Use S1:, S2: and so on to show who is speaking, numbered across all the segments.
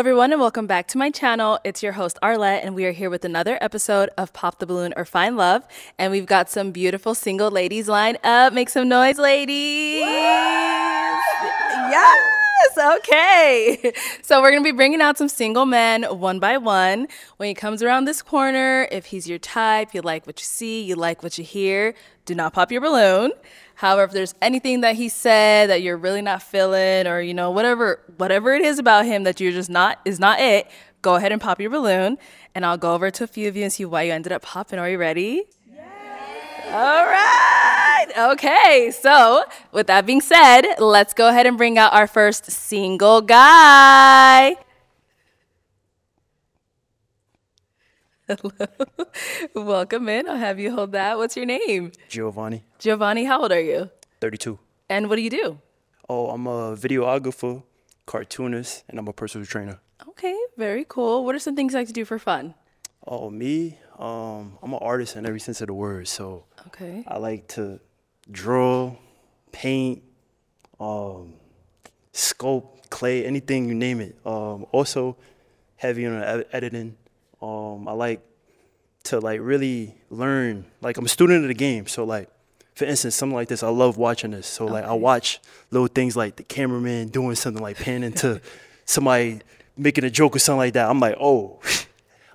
S1: everyone, and welcome back to my channel. It's your host, Arlette, and we are here with another episode of Pop the Balloon or Find Love. And we've got some beautiful single ladies lined up. Make some noise, ladies. Yes, okay. So we're going to be bringing out some single men one by one. When he comes around this corner, if he's your type, you like what you see, you like what you hear, do not pop your balloon. However, if there's anything that he said that you're really not feeling, or you know, whatever it is about him that you're just not it, go ahead and pop your balloon, and I'll go over to a few of you and see why you ended up popping. Are you ready? Yes. All right. Okay. So with that being said, let's go ahead and bring out our first single guy. Hello. Welcome in. I'll have you hold that. What's your name?
S2: Giovanni.
S1: Giovanni, how old are you?
S2: 32.
S1: And what do you do?
S2: Oh, I'm a videographer, cartoonist, and I'm a personal trainer.
S1: Okay, very cool. What are some things you like to do for fun?
S2: Oh, me? I'm an artist in every sense of the word. So
S1: Okay.
S2: I like to draw, paint, sculpt, clay, anything you name it. Also heavy on editing. I like to really learn. Like, I'm a student of the game, so for instance, something like this, I love watching this. So I watch little things like the cameraman doing something like panning to somebody making a joke or something like that. I'm like, oh,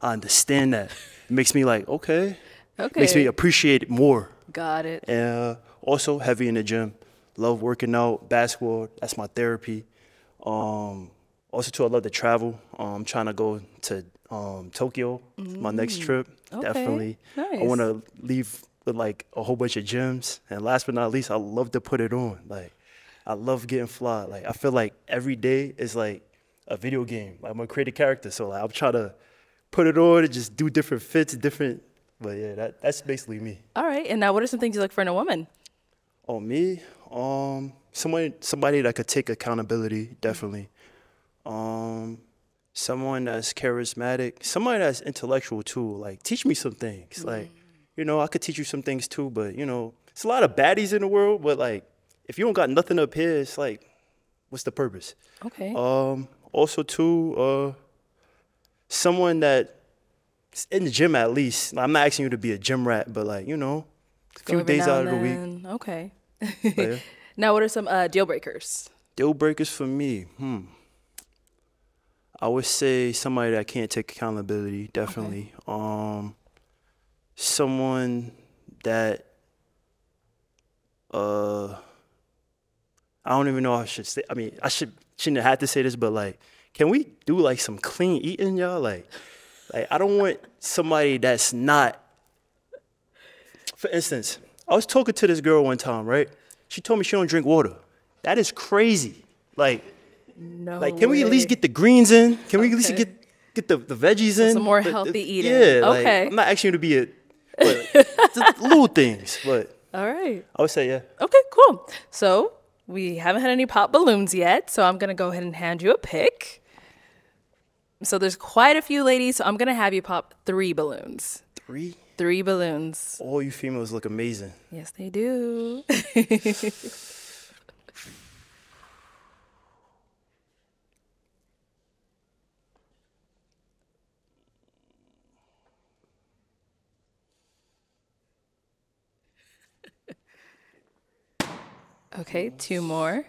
S2: I understand that. It makes me like, okay. Makes me appreciate it more.
S1: Got it.
S2: And also heavy in the gym. Love working out, basketball. That's my therapy. Also too, I love to travel. I'm trying to go to Tokyo, my next trip.
S1: Okay.
S2: Definitely.
S1: Nice.
S2: I want to leave with like a whole bunch of gyms. And last but not least, I love to put it on. Like, I love getting fly. Like, I feel like every day is like a video game. Like, I'm gonna create a character, so like, I'm trying to put it on and just do different fits, different. But yeah, that's basically me.
S1: All right. And now, what are some things you look for in a woman?
S2: Oh, me? Somebody that could take accountability, definitely. Someone that's charismatic, somebody that's intellectual too. Like, teach me some things. Like, you know, I could teach you some things too, but you know, it's a lot of baddies in the world, but like, if you don't got nothing up here, it's like, what's the purpose?
S1: Okay.
S2: Also too, someone that's in the gym at least. I'm not asking you to be a gym rat, but like, you know, a few days out of the week.
S1: Okay.
S2: Yeah.
S1: Now, what are some deal breakers?
S2: Deal breakers for me, I would say somebody that can't take accountability, definitely. Okay. Someone that I don't even know if I should say. I mean, shouldn't have had to say this, but like, can we do like some clean eating, y'all? Like I don't want somebody that's not. For instance, I was talking to this girl one time, right? She told me she don't drink water. That is crazy. Like, can we at least get the greens in? Can we at least get the veggies in?
S1: Some more healthy eating.
S2: Yeah.
S1: Okay.
S2: Like, I'm not asking you to be just little things, but.
S1: All right.
S2: I would say, yeah.
S1: Okay, cool. So we haven't had any pop balloons yet, so I'm going to go ahead and hand you a pick. So there's quite a few ladies, so I'm going to have you pop 3 balloons.
S2: 3?
S1: 3 balloons.
S2: All you females look amazing.
S1: Yes, they do. Okay, 2 more.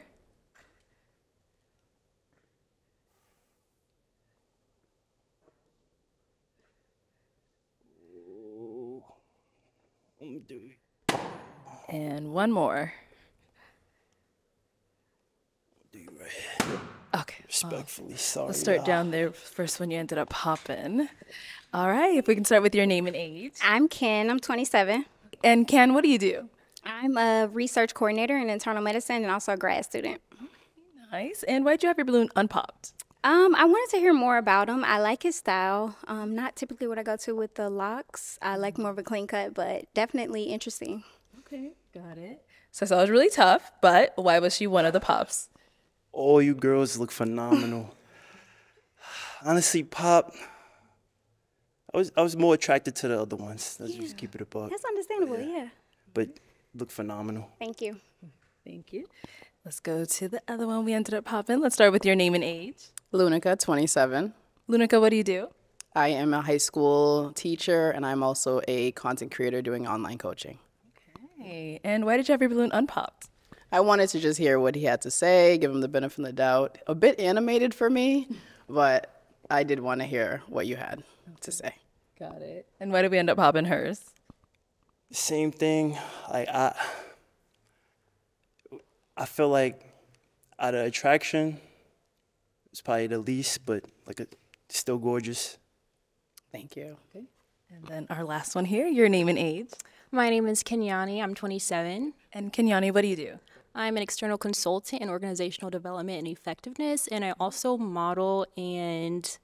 S1: And 1 more. Okay.
S2: Respectfully, sorry.
S1: Let's start down there first when you ended up popping. All right, if we can start with your name and age.
S3: I'm Ken, I'm 27.
S1: And Ken, what do you do?
S3: I'm a research coordinator in internal medicine and also a grad student.
S1: Nice. And why'd you have your balloon unpopped?
S3: I wanted to hear more about him. I like his style. Not typically what I go to with the locks. I like more of a clean cut, but definitely interesting.
S1: Okay, got it. So I saw it was really tough, but why was she one of the pops?
S2: All you girls look phenomenal. Honestly, Pop, I was more attracted to the other ones. Let's just keep it a buck.
S3: That's understandable, yeah.
S2: But look phenomenal.
S3: Thank you.
S1: Thank you. Let's go to the other one we ended up popping. Let's start with your name and age.
S4: Lunica, 27.
S1: Lunica, what do you do?
S4: I am a high school teacher, and I'm also a content creator doing online coaching.
S1: Okay. And why did you have your balloon unpopped?
S4: I wanted to just hear what he had to say, give him the benefit of the doubt. A bit animated for me, but I did want to hear what you had to say.
S1: Got it. And why did we end up popping hers?
S2: Same thing. Like I feel like out of attraction, it's probably the least, but like still gorgeous.
S4: Thank you.
S1: Okay. And then our last one here, your name and age.
S5: My name is Kenyani. I'm 27.
S1: And Kenyani, what do you do?
S5: I'm an external consultant in organizational development and effectiveness, and I also model and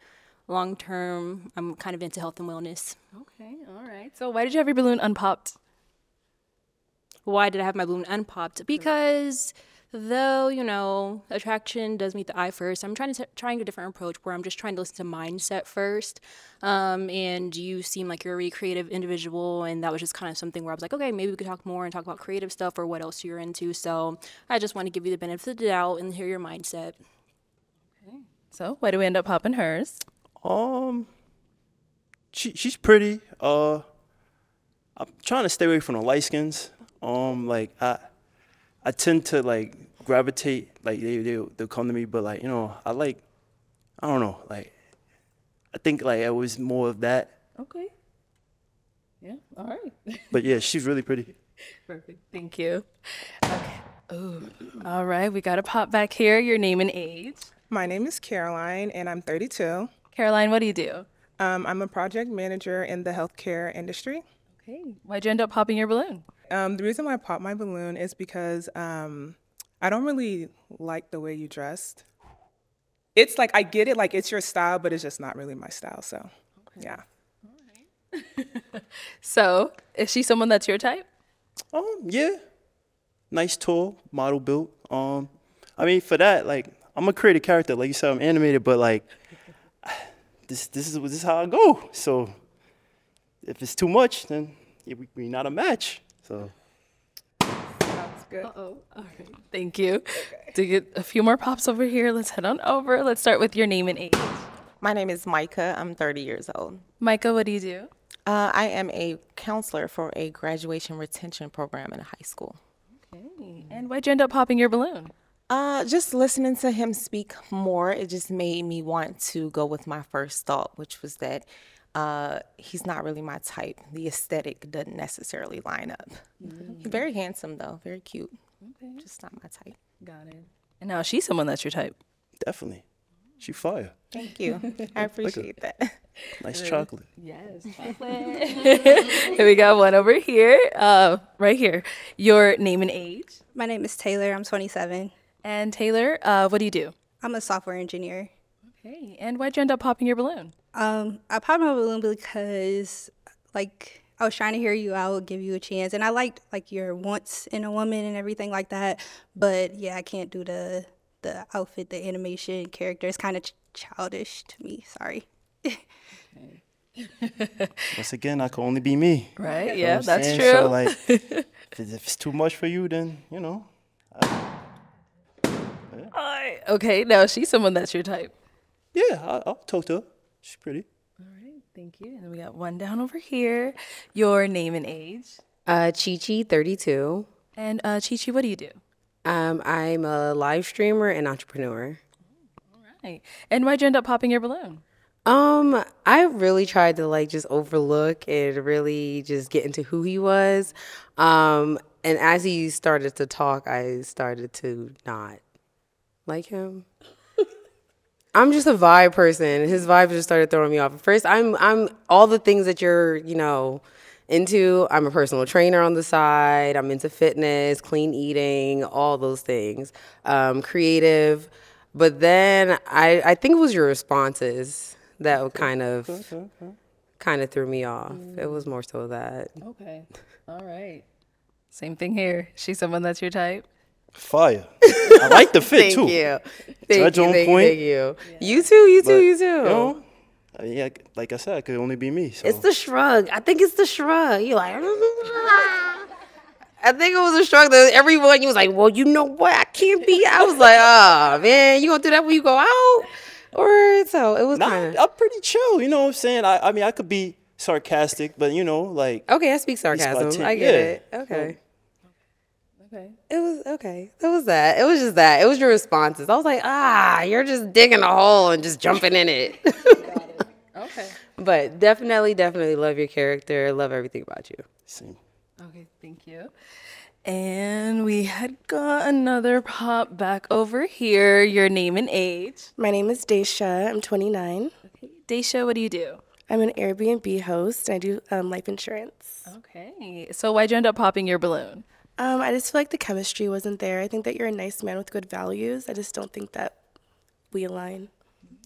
S5: long-term, I'm kind of into health and wellness.
S1: Okay, all right. So why did you have your balloon unpopped?
S5: Why did I have my balloon unpopped? Because though, you know, attraction does meet the eye first, I'm trying a different approach where I'm just trying to listen to mindset first. And you seem like you're a really creative individual, and that was just kind of something where I was like, okay, maybe we could talk more and talk about creative stuff or what else you're into. So I just want to give you the benefit of the doubt and hear your mindset.
S1: Okay. So why do we end up popping hers?
S2: She's pretty. I'm trying to stay away from the light skins. Like I tend to like gravitate, like they'll come to me, but like, you know, I don't know, like I think like I was more of that.
S1: Okay. Yeah, all right.
S2: But yeah, she's really pretty.
S1: Perfect. Thank you. Okay. Ooh. All right, we got to pop back here. Your name and age.
S6: My name is Caroline, and I'm 32.
S1: Caroline, what do you do?
S6: I'm a project manager in the healthcare industry.
S1: Okay. Why'd you end up popping your balloon?
S6: The reason why I popped my balloon is because I don't really like the way you dressed. It's like, I get it, like it's your style, but it's just not really my style, so yeah.
S1: All right. So, is she someone that's your type?
S2: Yeah. Nice, tall, model built. I mean, for that, like, I'm a creative character. Like you said, I'm animated, but like, this is how I go. So, if it's too much, then we're not a match. So.
S6: Sounds good.
S1: Uh-oh. All right. Thank you. Okay. To get a few more pops over here, let's head on over. Let's start with your name and age.
S7: My name is Micah. I'm 30 years old.
S1: Micah, what do you do?
S7: I am a counselor for a graduation retention program in a high school.
S1: Okay. And why'd you end up popping your balloon?
S7: Just listening to him speak more, it just made me want to go with my first thought, which was that he's not really my type. The aesthetic doesn't necessarily line up. He's very handsome, though. Very cute. Okay. Just not my type.
S1: Got it. And now she's someone that's your type.
S2: Definitely. She fire.
S7: Thank you. I appreciate that.
S2: Nice chocolate.
S1: Yes, chocolate. Here we got one over here, right here. Your name and age.
S3: My name is Taylor. I'm 27.
S1: And Taylor, what do you do?
S3: I'm a software engineer.
S1: Okay. And why'd you end up popping your balloon?
S3: I popped my balloon because, like, I was trying to hear you out, give you a chance, and I liked like your wants in a woman and everything like that. But yeah, I can't do the outfit, the animation character. It's kind of childish to me. Sorry.
S2: Once again, I can only be me.
S1: Right?
S2: You know
S1: Yeah,
S2: what I'm
S1: that's
S2: saying?
S1: true.
S2: So like, if it's too much for you, then you know.
S1: Okay, now she's someone that's your type.
S2: Yeah, I'll talk to her. She's pretty.
S1: All right, thank you. And we got one down over here. Your name and age.
S8: Chi-Chi, 32.
S1: And Chi-Chi, what do you do?
S8: I'm a live streamer and entrepreneur.
S1: All right. And why'd you end up popping your balloon?
S8: I really tried to like just overlook and really just get into who he was. And as he started to talk, I started to not like him. I'm just a vibe person. His vibe just started throwing me off. At first, I'm all the things that you're, into. I'm a personal trainer on the side. I'm into fitness, clean eating, all those things. Creative. But then I think it was your responses that kind of threw me off. It was more so that.
S1: Okay. All right. Same thing here. She's someone that's your type?
S2: Fire. I like the fit too.
S8: Thank you.
S2: Thank you.
S8: Thank you.
S1: Yeah.
S8: You too.
S2: But,
S8: You too.
S2: You know, yeah, like I said, it could only be me. So.
S8: It's the shrug. I think it's the shrug. You're like, I think it was a struggle. Everyone, you was like, well, you know what? I can't be. I was like, oh, man, you going to do that when you go out? Or so it was kind of.
S2: I'm pretty chill. You know what I'm saying? I mean, I could be sarcastic, but, you know, like.
S8: Okay, I speak sarcasm. I get it. Okay.
S1: Okay.
S8: It was okay. It was that. It was just that. It was your responses. I was like, you're just digging a hole and just jumping in it.
S1: Okay.
S8: But definitely love your character. Love everything about you.
S2: Same.
S1: Okay, thank you. And we had got another pop back over here. Your name and age.
S9: My name is Daisha. I'm 29.
S1: Okay. Daisha, what do you do?
S9: I'm an Airbnb host. I do life insurance.
S1: Okay. So why'd you end up popping your balloon?
S9: I just feel like the chemistry wasn't there. I think that you're a nice man with good values. I just don't think that we align.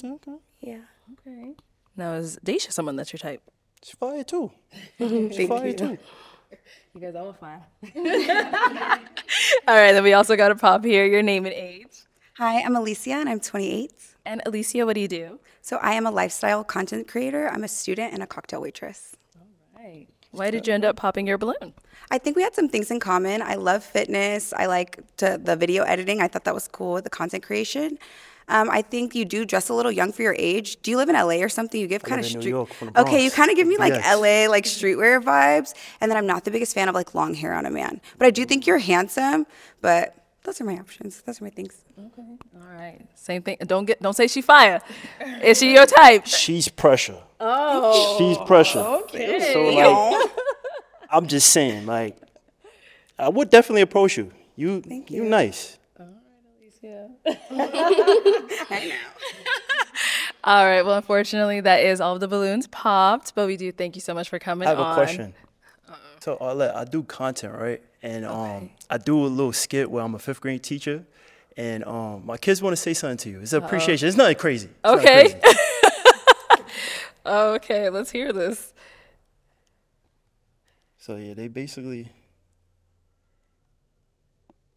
S1: Okay.
S9: Yeah.
S1: Okay. Now, is Daisha someone that's your type?
S2: She's fire too. She's fire too.
S1: You guys all fine. All right, then we also got a pop here. Your name and age.
S10: Hi, I'm Alicia, and I'm 28.
S1: And Alicia, what do you do?
S10: So I am a lifestyle content creator. I'm a student and a cocktail waitress.
S1: All right. Why did you end up popping your balloon?
S10: I think we had some things in common. I love fitness. I like the video editing. I thought that was cool, the content creation. I think you do dress a little young for your age. Do you live in LA or something? You give kind of
S2: live in New
S10: street.
S2: York, from the
S10: Okay, you
S2: Bronx.
S10: kind of give me like
S2: Yes.
S10: LA, like streetwear vibes. And then I'm not the biggest fan of like long hair on a man. But I do think you're handsome. But those are my options. Those are my things.
S1: Okay. All right. Same thing. Don't say she fire. Is she your type?
S2: She's pressure.
S1: Oh.
S2: She's pressure.
S1: Okay.
S2: So, like, I'm just saying, like, I would definitely approach you. You nice.
S10: I know.
S1: All right. Well, unfortunately, that is all of the balloons popped. But we do thank you so much for coming
S2: I have
S1: on.
S2: a question. So, Arlette, I do content, right? And I do a little skit where I'm a 5th grade teacher. And my kids want to say something to you. It's an appreciation. It's nothing crazy. It's nothing
S1: Okay.
S2: crazy.
S1: Okay. Let's hear this.
S2: So, yeah, they basically...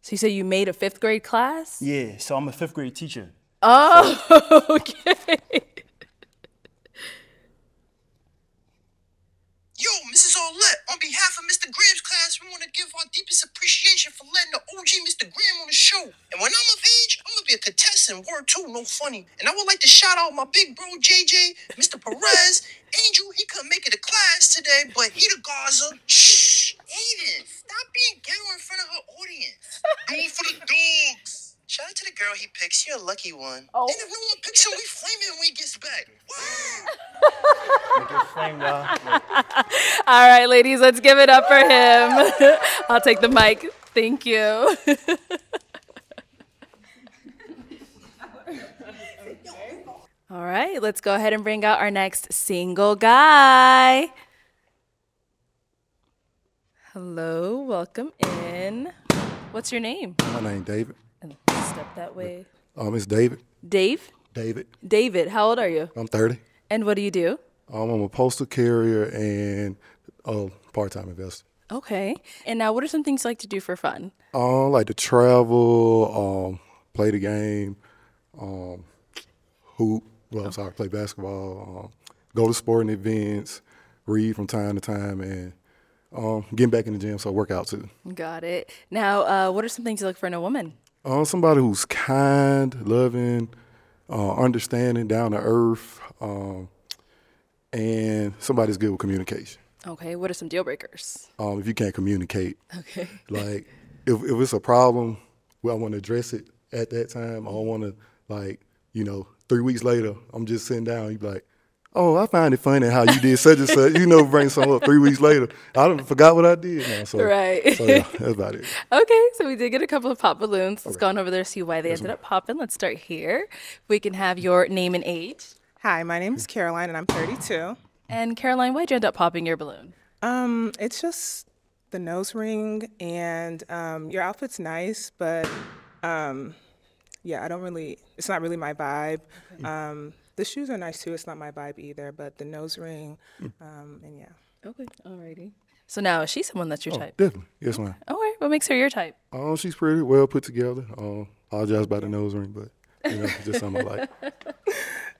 S1: So you said you made a 5th grade class?
S2: Yeah, so I'm a 5th grade teacher.
S1: Oh, okay.
S11: Yo, Mrs. Arlette, on behalf of Mr. Graham's class, we want to give our deepest appreciation for letting the OG Mr. Graham on the show. And when I'm of age, I'm going to be a contestant, word too, no funny. And I would like to shout out my big bro, JJ, Mr. Perez, Angel, he couldn't make it to class today, but he the Gaza. Shh, Aiden, stop being ghetto in front of her audience. Do it for the dogs. Shout out to the girl he picks. You're a lucky one. Oh. And if no one picks him, we flame him when he gets back.
S1: All right, ladies, let's give it up for him. I'll take the mic. Thank you. All right, let's go ahead and bring out our next single guy. Hello, welcome in. What's your name?
S12: My name David.
S1: And step that way.
S12: It's David.
S1: Dave?
S12: David.
S1: David, how old are you?
S12: I'm 30.
S1: And what do you do?
S12: I'm a postal carrier and a part-time investor.
S1: Okay. And now what are some things you like to do for fun?
S12: I like to travel, play the game, hoop. Well, I'm sorry, play basketball, go to sporting events, read from time to time, and getting back in the gym, so work out too.
S1: Got it. Now, what are some things you look for in a woman?
S12: Somebody who's kind, loving, understanding, down to earth, and somebody's good with communication.
S1: Okay. What are some deal breakers?
S12: If you can't communicate,
S1: Okay.
S12: like if it's a problem, well, I want to address it at that time. I don't want to 3 weeks later, I'm just sitting down. You be like, oh, I find it funny how you did such and such. Bring something up 3 weeks later. I done forgot what I did now. So,
S1: right.
S12: So yeah, that's about it.
S1: Okay, so we did get a couple of pop balloons. Let's go on over there, see why they ended up popping. Let's start here. We can have your name and age.
S6: Hi, my name is Caroline, and I'm 32.
S1: And Caroline, why'd you end up popping your balloon?
S6: It's just the nose ring, and your outfit's nice, but yeah, it's not really my vibe. The shoes are nice too. It's not my vibe either, but the nose ring, and yeah.
S1: Okay, alrighty. So now, is she someone that's your type?
S12: Definitely. Yes, ma'am.
S1: All right, what makes her your type?
S12: She's pretty well put together. Apologize about the nose ring, but just something I like.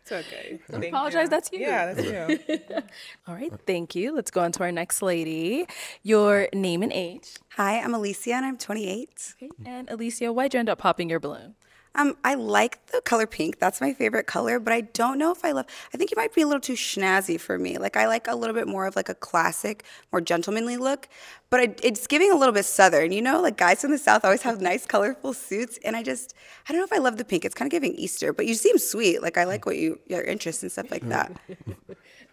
S1: It's
S6: okay.
S1: Apologize, that's you.
S6: Yeah, that's you.
S1: All right, thank you. Let's go on to our next lady. Your name and age.
S10: Hi, I'm Alicia and I'm 28.
S1: Okay. And Alicia, why'd you end up popping your balloon?
S10: I like the color pink. That's my favorite color, but I don't know if I love. I think it might be a little too snazzy for me. Like I like a little bit more of like a classic, more gentlemanly look, but it's giving a little bit southern. You know, like guys from the South always have nice, colorful suits, and I don't know if I love the pink. It's kind of giving Easter, but you seem sweet. Like I like your interests and stuff like that.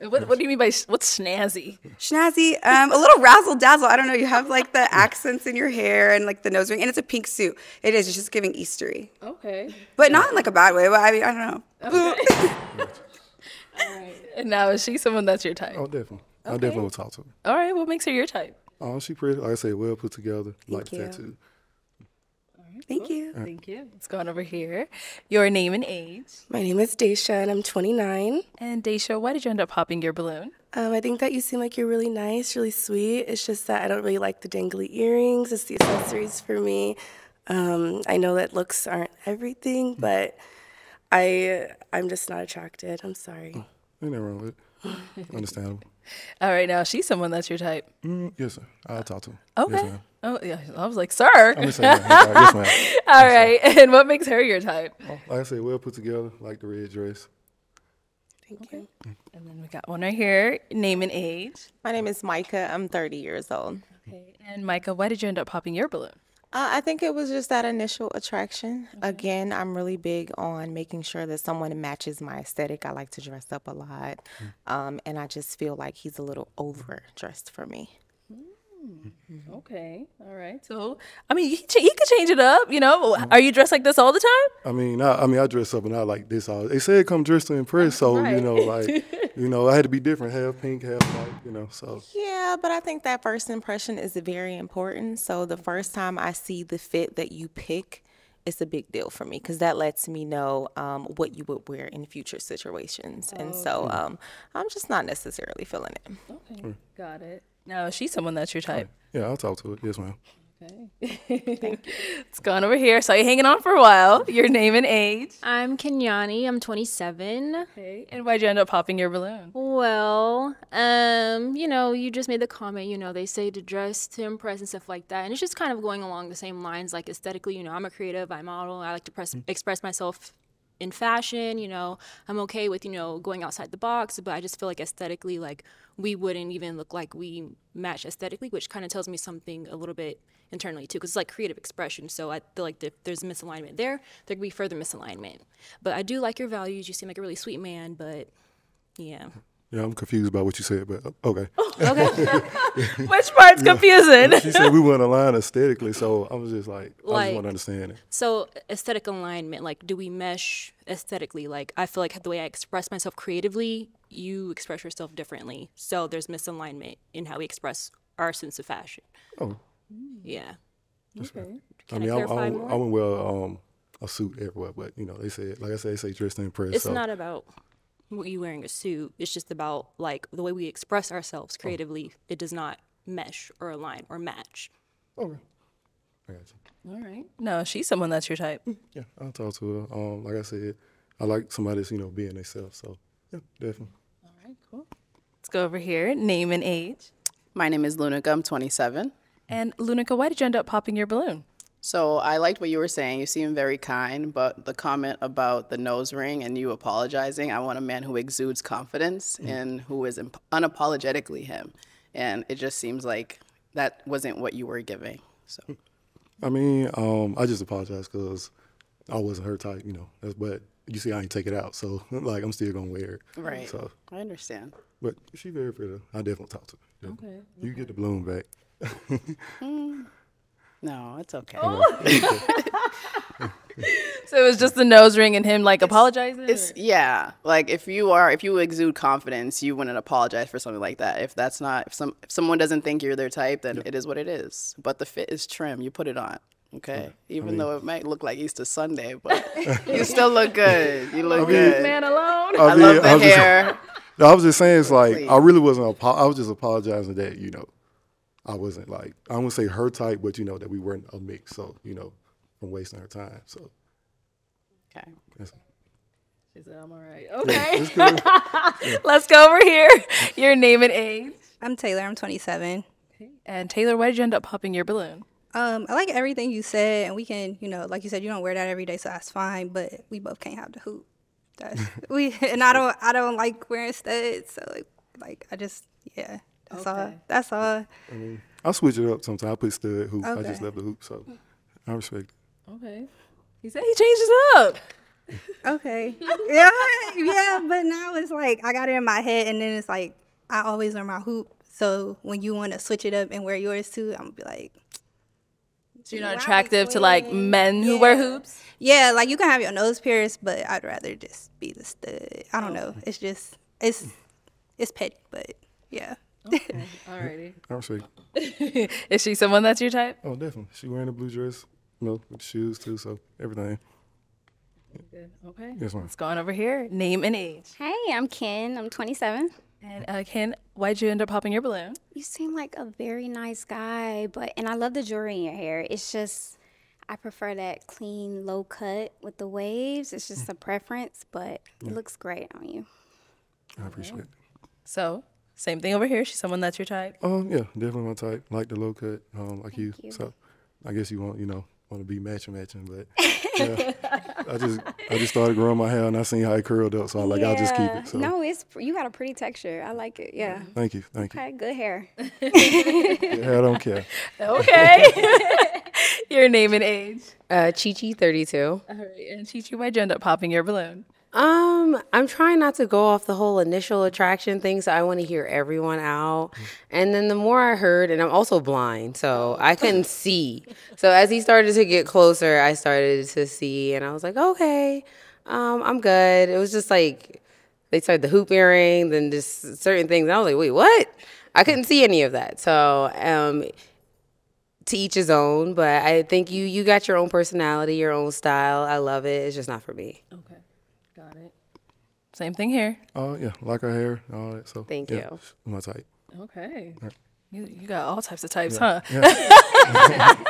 S1: What do you mean by what's snazzy?
S10: Snazzy, a little razzle dazzle. I don't know. You have like the accents in your hair and like the nose ring, and it's a pink suit. It is. It's just giving Eastery.
S1: Okay.
S10: But not in like a bad way. But I mean, I don't know.
S1: Okay. All right. And now is she someone that's your type?
S12: Oh, definitely. I
S1: Okay.
S12: definitely will talk to her.
S1: All right. What makes her your type?
S12: Oh, she pretty. Like I said, well put together. Like
S10: you.
S12: that too.
S10: Thank you.
S1: Thank you. Let's go on over here. Your name and age.
S9: My name is Daisha, and I'm 29.
S1: And Daisha, why did you end up popping your balloon?
S9: I think that you seem like you're really nice, really sweet. It's just that I don't really like the dangly earrings. It's the accessories for me. I know that looks aren't everything, but I'm just not attracted. I'm sorry.
S12: Ain't nothing wrong with it. Understandable.
S1: All right. Now, she's someone that's your type.
S12: Yes, sir. I'll talk to her.
S1: Okay.
S12: Yes, ma'am.
S1: Oh, yeah. I was like, sir.
S12: I'm just saying, yes, ma'am.
S1: All right. And what makes her your type?
S12: Oh, like I said, well put together, like the red dress.
S9: Thank you.
S1: And then we got one right here. Name and age.
S7: My name is Micah. I'm 30 years old.
S1: Okay. And Micah, why did you end up popping your balloon?
S7: I think it was just that initial attraction. Again, I'm really big on making sure that someone matches my aesthetic. I like to dress up a lot. And I just feel like he's a little overdressed for me.
S1: Okay. All right. So, I mean, he could change it up, you know. Are you dressed like this all the time?
S12: I dress up and I like this. They said come dressed to impress, so
S1: Right.
S12: you know, like I had to be different, half pink, half white, So
S7: Yeah, but I think that first impression is very important. So the first time I see the fit that you pick, it's a big deal for me because that lets me know what you would wear in future situations. And so I'm just not necessarily feeling it.
S1: Okay. Got it. Now, is she someone that's your type?
S12: yeah, I'll talk to it. Yes, ma'am.
S1: Okay. It's gone over here. So you're hanging on for a while. Your name and age.
S5: I'm Kenyani. I'm 27.
S1: Okay. And why'd you end up popping your balloon?
S5: Well, you just made the comment, they say to dress to impress and stuff like that. And it's just kind of going along the same lines, like aesthetically, I'm a creative, I model, I like to express myself in fashion, I'm okay with, going outside the box, but I just feel like aesthetically, like we wouldn't even look like we match aesthetically, which kind of tells me something a little bit internally too, because it's like creative expression. So I feel like if there's misalignment there could be further misalignment. But I do like your values. You seem like a really sweet man, but yeah.
S12: Yeah, I'm confused about what you said, but okay.
S1: Okay. Which part's confusing?
S12: She said we weren't aligned aesthetically, so I was just like I just want to understand it.
S5: So aesthetic alignment, like do we mesh aesthetically? Like I feel like the way I express myself creatively, you express yourself differently. So there's misalignment in how we express our sense of fashion.
S12: Oh.
S5: Yeah.
S1: Okay.
S5: Can I clarify more?
S12: I wouldn't wear a suit everywhere, but they said, like I said, they say dress to impress.
S5: It's not about you wearing a suit. It's just about like the way we express ourselves creatively. It does not mesh or align or match.
S12: Okay. I got you.
S1: All right. No, she's someone that's your type.
S12: Yeah, I'll talk to her. Like I said, I like somebody that's being themselves. So yeah, definitely.
S1: All right, cool. Let's go over here. Name and age.
S4: My name is Lunica. I'm 27.
S1: And Lunica, why did you end up popping your balloon?
S4: So I liked what you were saying. You seem very kind, but the comment about the nose ring and you apologizing, I want a man who exudes confidence and who is unapologetically him. And it just seems like that wasn't what you were giving. So,
S12: I just apologize because I wasn't her type, but you see, I ain't take it out, so like I'm still gonna wear it.
S4: Right.
S12: So
S4: I understand.
S12: But she very pretty. I definitely talk to her. Yeah.
S1: Okay.
S12: You get the balloon back.
S4: No, it's okay.
S1: So it was just the nose ring and him like apologizing?
S4: Yeah. Like if you exude confidence, you wouldn't apologize for something like that. If someone doesn't think you're their type, then it is what it is. But the fit is trim. You put it on. Okay. Even though it might look like Easter Sunday, but you still look good. You look good.
S1: Man alone.
S4: I love the hair.
S12: I was just saying, it's like, I really wasn't, I was just apologizing that, I wasn't like, I wouldn't say her type, but, that we weren't a mix. So, from wasting her time. So.
S4: Okay.
S1: She said, I'm all right. Okay. Let's go over here. Your name and age.
S3: I'm Taylor. I'm 27.
S1: And Taylor, why did you end up popping your balloon?
S3: I like everything you said, and we can, like you said, you don't wear that every day, so that's fine. But we both can't have the hoop. And I don't like wearing studs, so like I just that's all. That's all.
S12: I mean, I switch it up sometimes. I put stud hoop. I just love the hoop, so I respect it.
S1: Okay. He said he changed it up.
S3: Okay. Yeah, but now it's like I got it in my head, and then it's like I always wear my hoop. So when you want to switch it up and wear yours too, I'm gonna be like.
S1: So you're not attractive to like men who wear hoops?
S3: Yeah, like you can have your nose pierced, but I'd rather just be the stud. I don't know. It's just it's petty, but yeah.
S1: Okay. Alrighty.
S12: I respect
S1: it. Is she someone that's your type?
S12: Oh, definitely. She wearing a blue dress, with the shoes too, so everything.
S1: Good. Okay.
S12: Yes, ma'am.
S1: Let's go on over here. Name and age.
S13: Hey, I'm Ken. I'm 27.
S1: And Ken, why'd you end up popping your balloon?
S13: You seem like a very nice guy, and I love the jewelry in your hair. It's just, I prefer that clean, low cut with the waves. It's just a preference, but it looks great on you.
S12: I appreciate it.
S1: So, same thing over here. She's someone that's your type?
S12: Yeah, definitely my type. Like the low cut, like you. So, I guess you want to be matching, but yeah, I just started growing my hair and I seen how it curled up, so I'll just keep it. So.
S13: No, you got a pretty texture. I like it. Yeah.
S12: Thank you.
S13: Okay, good hair.
S12: Good hair, I don't care.
S1: Okay. Your name and age.
S8: Chi-Chi, 32.
S1: All right, and Chi-Chi, why'd you end up popping your balloon?
S8: I'm trying not to go off the whole initial attraction thing, so I want to hear everyone out. And then the more I heard, and I'm also blind, so I couldn't see. So as he started to get closer, I started to see, and I was like, okay, I'm good. It was just like they started the hoop earring, then just certain things. And I was like, wait, what? I couldn't see any of that. So to each his own, but I think you got your own personality, your own style. I love it. It's just not for me.
S1: Okay. Got it. Same thing here.
S12: Yeah, like her hair, all that. So
S8: thank you.
S12: My type.
S1: Okay. Right. You got all types of types, huh?
S12: Yeah.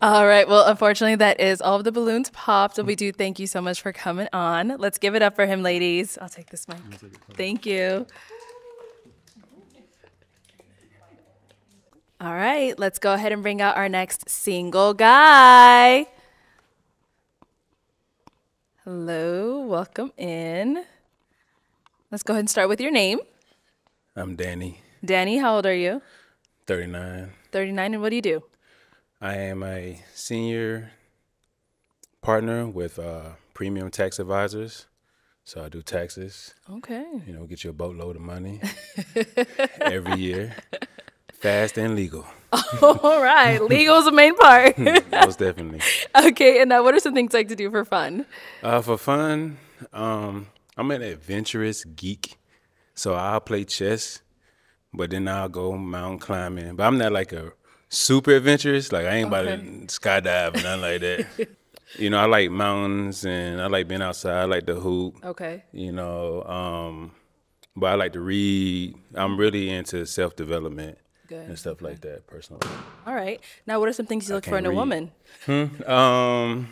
S1: All right. Well, unfortunately, that is all of the balloons popped. And we do thank you so much for coming on. Let's give it up for him, ladies. I'll take this mic. Thank you. All right. Let's go ahead and bring out our next single guy. Hello, welcome in. Let's go ahead and start with your name.
S14: I'm Danny.
S1: Danny, how old are you?
S14: 39.
S1: 39, and what do you do?
S14: I am a senior partner with Premium Tax Advisors. So I do taxes.
S1: Okay.
S14: Get you a boatload of money every year. Fast and legal.
S1: All right. Legal is the main part.
S14: Most definitely.
S1: Okay. And what are some things you like to do for fun?
S14: For fun, I'm an adventurous geek. So I'll play chess, but then I'll go mountain climbing. But I'm not like a super adventurous. Like I ain't about to skydive and nothing like that. I like mountains and I like being outside. I like the hoop.
S1: Okay.
S14: But I like to read. I'm really into self-development.
S1: Good.
S14: And stuff like that, personally.
S1: All right. Now, what are some things you look for in a woman?
S14: From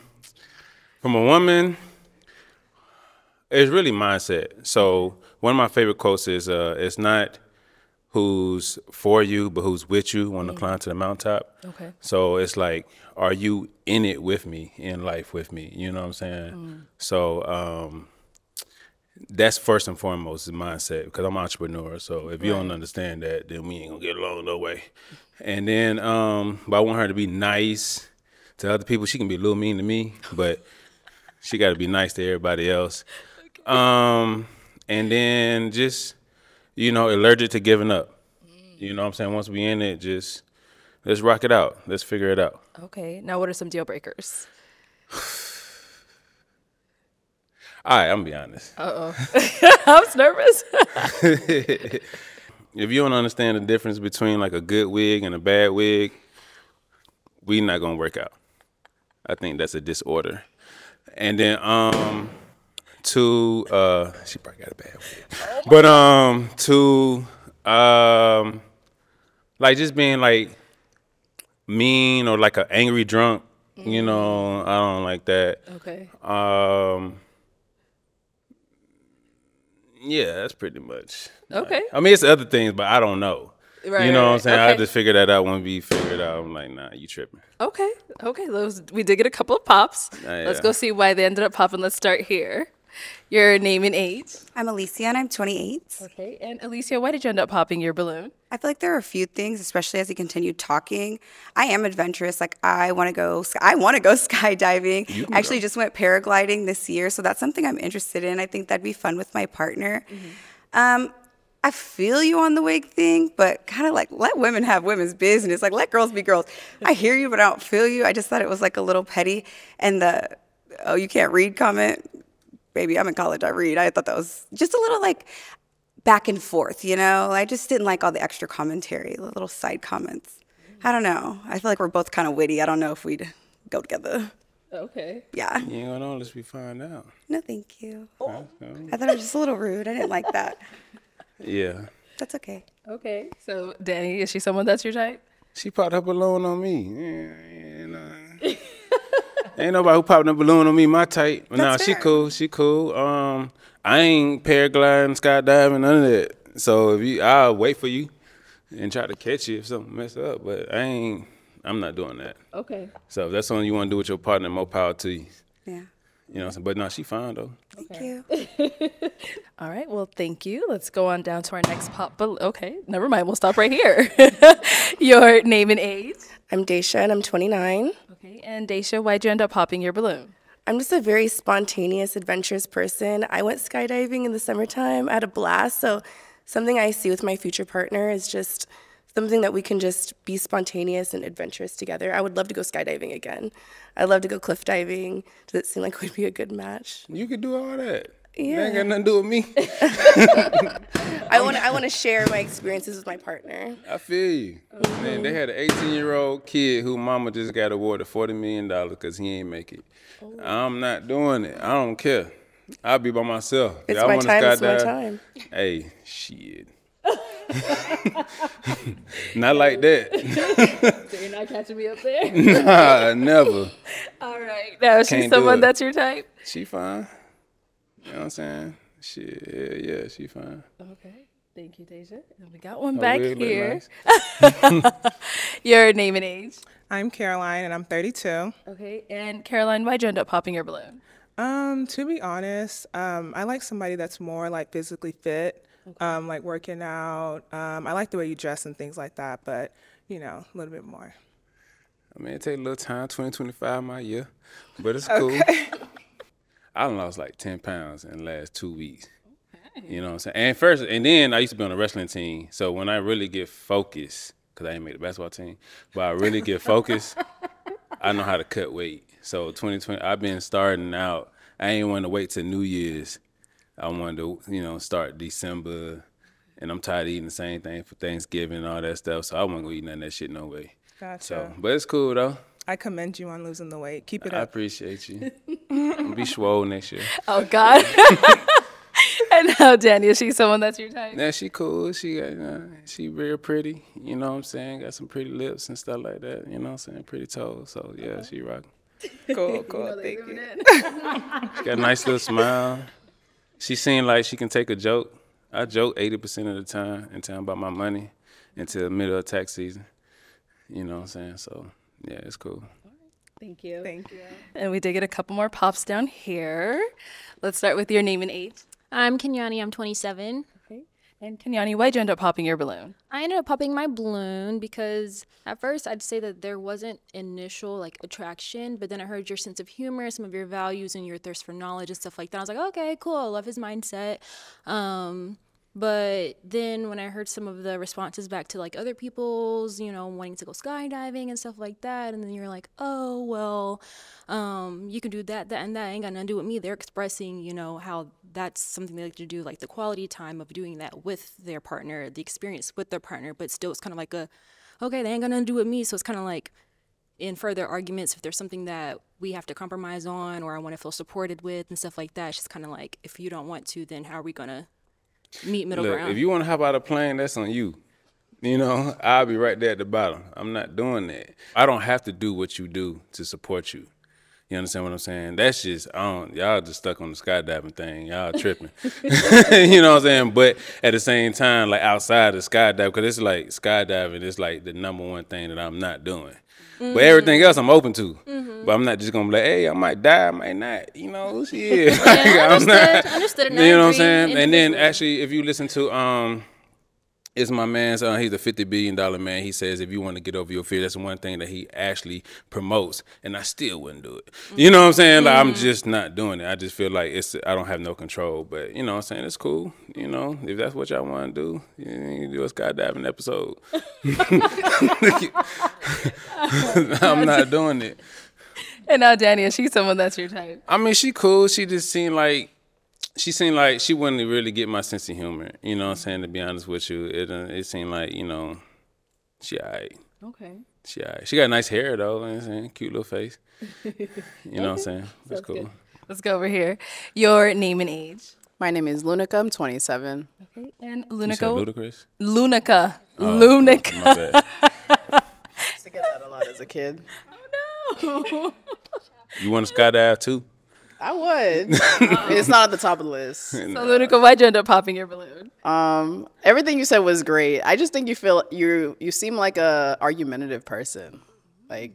S14: a woman, it's really mindset. So one of my favorite quotes is, it's not who's for you, but who's with you when to climb to the mountaintop.
S1: Okay.
S14: So it's like, are you in it with me, in life with me? You know what I'm saying? So that's first and foremost the mindset, because I'm an entrepreneur. So if you don't understand that, then we ain't gonna get along no way. And then, but I want her to be nice to other people. She can be a little mean to me, but she got to be nice to everybody else. And then just, allergic to giving up. You know what I'm saying? Once we in it, just let's rock it out. Let's figure it out.
S1: Okay. Now, what are some deal breakers?
S14: All right, I'm gonna be honest.
S1: Uh-oh. I'm nervous.
S14: If you don't understand the difference between like a good wig and a bad wig, we not gonna work out. I think that's a disorder. And then she probably got a bad wig. But like just being like mean or like an angry drunk, You know, I don't like that.
S1: Okay.
S14: Yeah, that's pretty much.
S1: Okay.
S14: I mean, it's other things, but I don't know.
S1: Right,
S14: you know
S1: right,
S14: what I'm
S1: right.
S14: saying? I
S1: Okay.
S14: just figured that out when we figured it out. I'm like, nah, you tripping.
S1: Okay. Okay. We did get a couple of pops. Let's
S14: Yeah.
S1: go see why they ended up popping. Let's start here. Your name and age.
S10: I'm Alicia and I'm 28.
S1: Okay. And Alicia, why did you end up popping your balloon?
S10: I feel like there are a few things, especially as he continued talking. I am adventurous. Like I want to go skydiving.
S14: You can
S10: I actually
S14: go.
S10: just went paragliding this year, so that's something I'm interested in. I think that'd be fun with my partner. I feel you on the wig thing, but kind of like let women have women's business. Like let girls be girls. I hear you, but I don't feel you. I just thought it was like a little petty. And the "oh, you can't read" comment, baby, I'm in college. I read. I thought that was just a little like back and forth, you know? I just didn't like all the extra commentary, the little side comments. I don't know. I feel like we're both kind of witty. I don't know if we'd go together.
S1: Okay.
S10: Yeah.
S14: You ain't gonna know unless we find out.
S10: No, thank you.
S14: Oh.
S10: I thought it was just a little rude. I didn't like that.
S14: Yeah.
S10: That's okay.
S1: Okay. So, Danny, is she someone that's your type?
S14: She popped her balloon on me. Ain't nobody who popped a balloon on me my type. But nah,
S10: That's
S14: she
S10: fair.
S14: cool. She cool. I ain't paragliding, skydiving, none of that. So I'll wait for you and try to catch you if something mess up. But I'm not doing that.
S1: Okay.
S14: So if that's something you want to do with your partner, more power to you.
S10: Yeah.
S14: You know what I'm saying? But no, she fine though.
S10: Thank you.
S1: All right. Well, thank you. Let's go on down to our next pop. Okay. Never mind. We'll stop right here. Your name and age.
S9: I'm Daisha and I'm 29.
S1: Okay. And Daisha, why'd you end up popping your balloon?
S9: I'm just a very spontaneous, adventurous person. I went skydiving in the summertime. I had a blast. So something I see with my future partner is just something that we can just be spontaneous and adventurous together. I would love to go skydiving again. I'd love to go cliff diving. Does it seem like it would be a good match?
S14: You could do all that.
S9: Yeah.
S14: That ain't got nothing to do with me.
S9: I want to share my experiences with my partner.
S14: I feel you. Man, they had an 18-year-old kid who mama just got awarded $40 million because he ain't make it. I'm not doing it. I don't care. I'll be by myself.
S9: It's
S14: Y'all
S9: my
S14: wanna
S9: time, it's my
S14: skydive?
S9: time.
S14: Hey, shit. Not like that.
S1: So you're not catching me up there?
S14: Nah, never.
S1: All right. Now, is she
S14: Can't do
S1: someone
S14: it.
S1: that's your type?
S14: She fine. You know what I'm saying? Shit, yeah, she fine.
S1: Okay. Thank you, Deja. And we got one
S14: Her
S1: back
S14: wig look
S1: here.
S14: nice.
S1: Your name and age.
S6: I'm Caroline and I'm 32.
S1: Okay. And Caroline, why'd you end up popping your balloon?
S6: To be honest, I like somebody that's more like physically fit, like working out. I like the way you dress and things like that, but you know, a little bit more.
S14: I mean, it take a little time, 2025 my year, but it's cool. I done lost like 10 pounds in the last 2 weeks. You know what I'm saying? And then I used to be on a wrestling team. So when I really get focused, because I ain't made the basketball team, but I really get focused, I know how to cut weight. So 2020, I've been starting out. I ain't want to wait till New Year's. I wanted to, start December. And I'm tired of eating the same thing for Thanksgiving and all that stuff. So I wasn't going to eat none of that shit no way.
S6: Gotcha.
S14: So, but it's cool though.
S6: I commend you on losing the weight. Keep it
S14: I
S6: up.
S14: appreciate you. I'm gonna be swole next year.
S1: Oh, God. And now, Danny, is she someone that's your type?
S14: Yeah, she cool. She real pretty. You know what I'm saying? Got some pretty lips and stuff like that. You know what I'm saying? Pretty toes. So yeah, she rocking.
S6: Cool. Thank you.
S14: She got a nice little smile. She seemed like she can take a joke. I joke 80% of the time and tell about my money until the middle of tax season. You know what I'm saying? So yeah, it's cool.
S1: Thank you.
S6: Thank you.
S1: And we did get a couple more pops down here. Let's start with your name and age.
S5: I'm Kenyani. I'm 27.
S1: Okay. And Kenyani, why'd you end up popping your balloon?
S5: I ended up popping my balloon because at first I'd say that there wasn't initial attraction, but then I heard your sense of humor, some of your values, and your thirst for knowledge and stuff like that. I was like, okay, cool. I love his mindset. But then when I heard some of the responses back to other people's, wanting to go skydiving and stuff like that, and then you're like, oh, well, you can do that, and that ain't got nothing to do with me. They're expressing, how that's something they like to do, the quality time of doing that with their partner, the experience with their partner, but still it's kind of okay, they ain't got nothing to do with me. So it's kind of in further arguments, if there's something that we have to compromise on or I want to feel supported with and stuff like that, it's just kind of if you don't want to, then how are we going to meet middle
S14: Look,
S5: ground?
S14: if you want to hop out of a plane, that's on you. You know, I'll be right there at the bottom. I'm not doing that. I don't have to do what you do to support you. You understand what I'm saying? That's just, y'all just stuck on the skydiving thing. Y'all tripping. You know what I'm saying? But at the same time, like outside of skydiving, because it's like skydiving is like the #1 thing that I'm not doing. But everything else I'm open to. But I'm not just going to be like, hey, I might die, I might not. You know, shit.
S5: Yeah,
S14: I'm not,
S5: understood.
S14: you know what I'm saying? And then actually, if you listen to, it's my man's, he's a $50 billion man. He says if you want to get over your fear, that's one thing that he actually promotes. And I still wouldn't do it. You know what I'm saying? Like, I'm just not doing it. I just feel like I don't have no control. But, you know what I'm saying? It's cool. You know, if that's what y'all want to do, you can do a skydiving episode. I'm not doing it.
S1: And now Danny, is she someone that's your type?
S14: I mean, she cool. She just seemed like she wouldn't really get my sense of humor. You know what I'm saying? To be honest with you, it seemed like, you know, she all right.
S1: Okay.
S14: She all right. She got nice hair though. You know what I'm saying? Cute little face. You know what I'm saying? That's cool.
S1: Good. Let's go over here. Your name and age.
S4: My name is Lunica. I'm 27.
S1: Okay. And
S14: You said
S1: Lunica.
S14: Ludacris?
S1: Lunica.
S14: Oh,
S1: Lunica.
S14: my bad.
S4: I used to get that a lot as a kid.
S1: Oh
S14: You want to skydive too?
S4: I would. It's not at the top of the list.
S1: no. So Lunica, why'd you end up popping your balloon?
S4: Everything you said was great. I just think you seem like a argumentative person. Like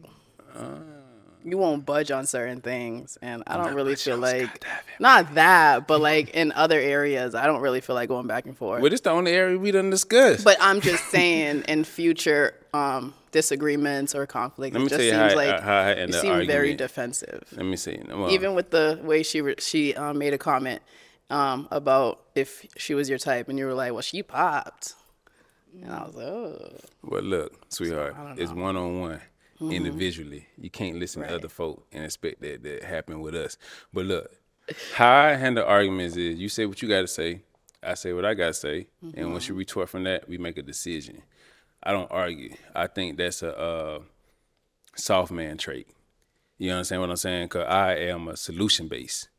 S4: you won't budge on certain things, and I don't really feel like not that, but like in other areas, I don't really feel like going back and forth.
S14: Well, this the only area we done discussed.
S4: But I'm just saying, in future disagreements or conflicts,
S14: Let me
S4: it just
S14: tell you
S4: seems
S14: how
S4: like
S14: I end
S4: you
S14: the
S4: seem very
S14: argument.
S4: defensive.
S14: Let me see. Well,
S4: Even with the way she made a comment about if she was your type, and you were like, well, she popped. And I was like, oh.
S14: Well, look, sweetheart, it's one-on-one. Individually, you can't listen to other folk and expect that to happen with us. But look, how I handle arguments is you say what you got to say, I say what I got to say, and once you retort from that, we make a decision. I don't argue. I think that's a soft man trait. You understand what I'm saying? Because I am a solution based.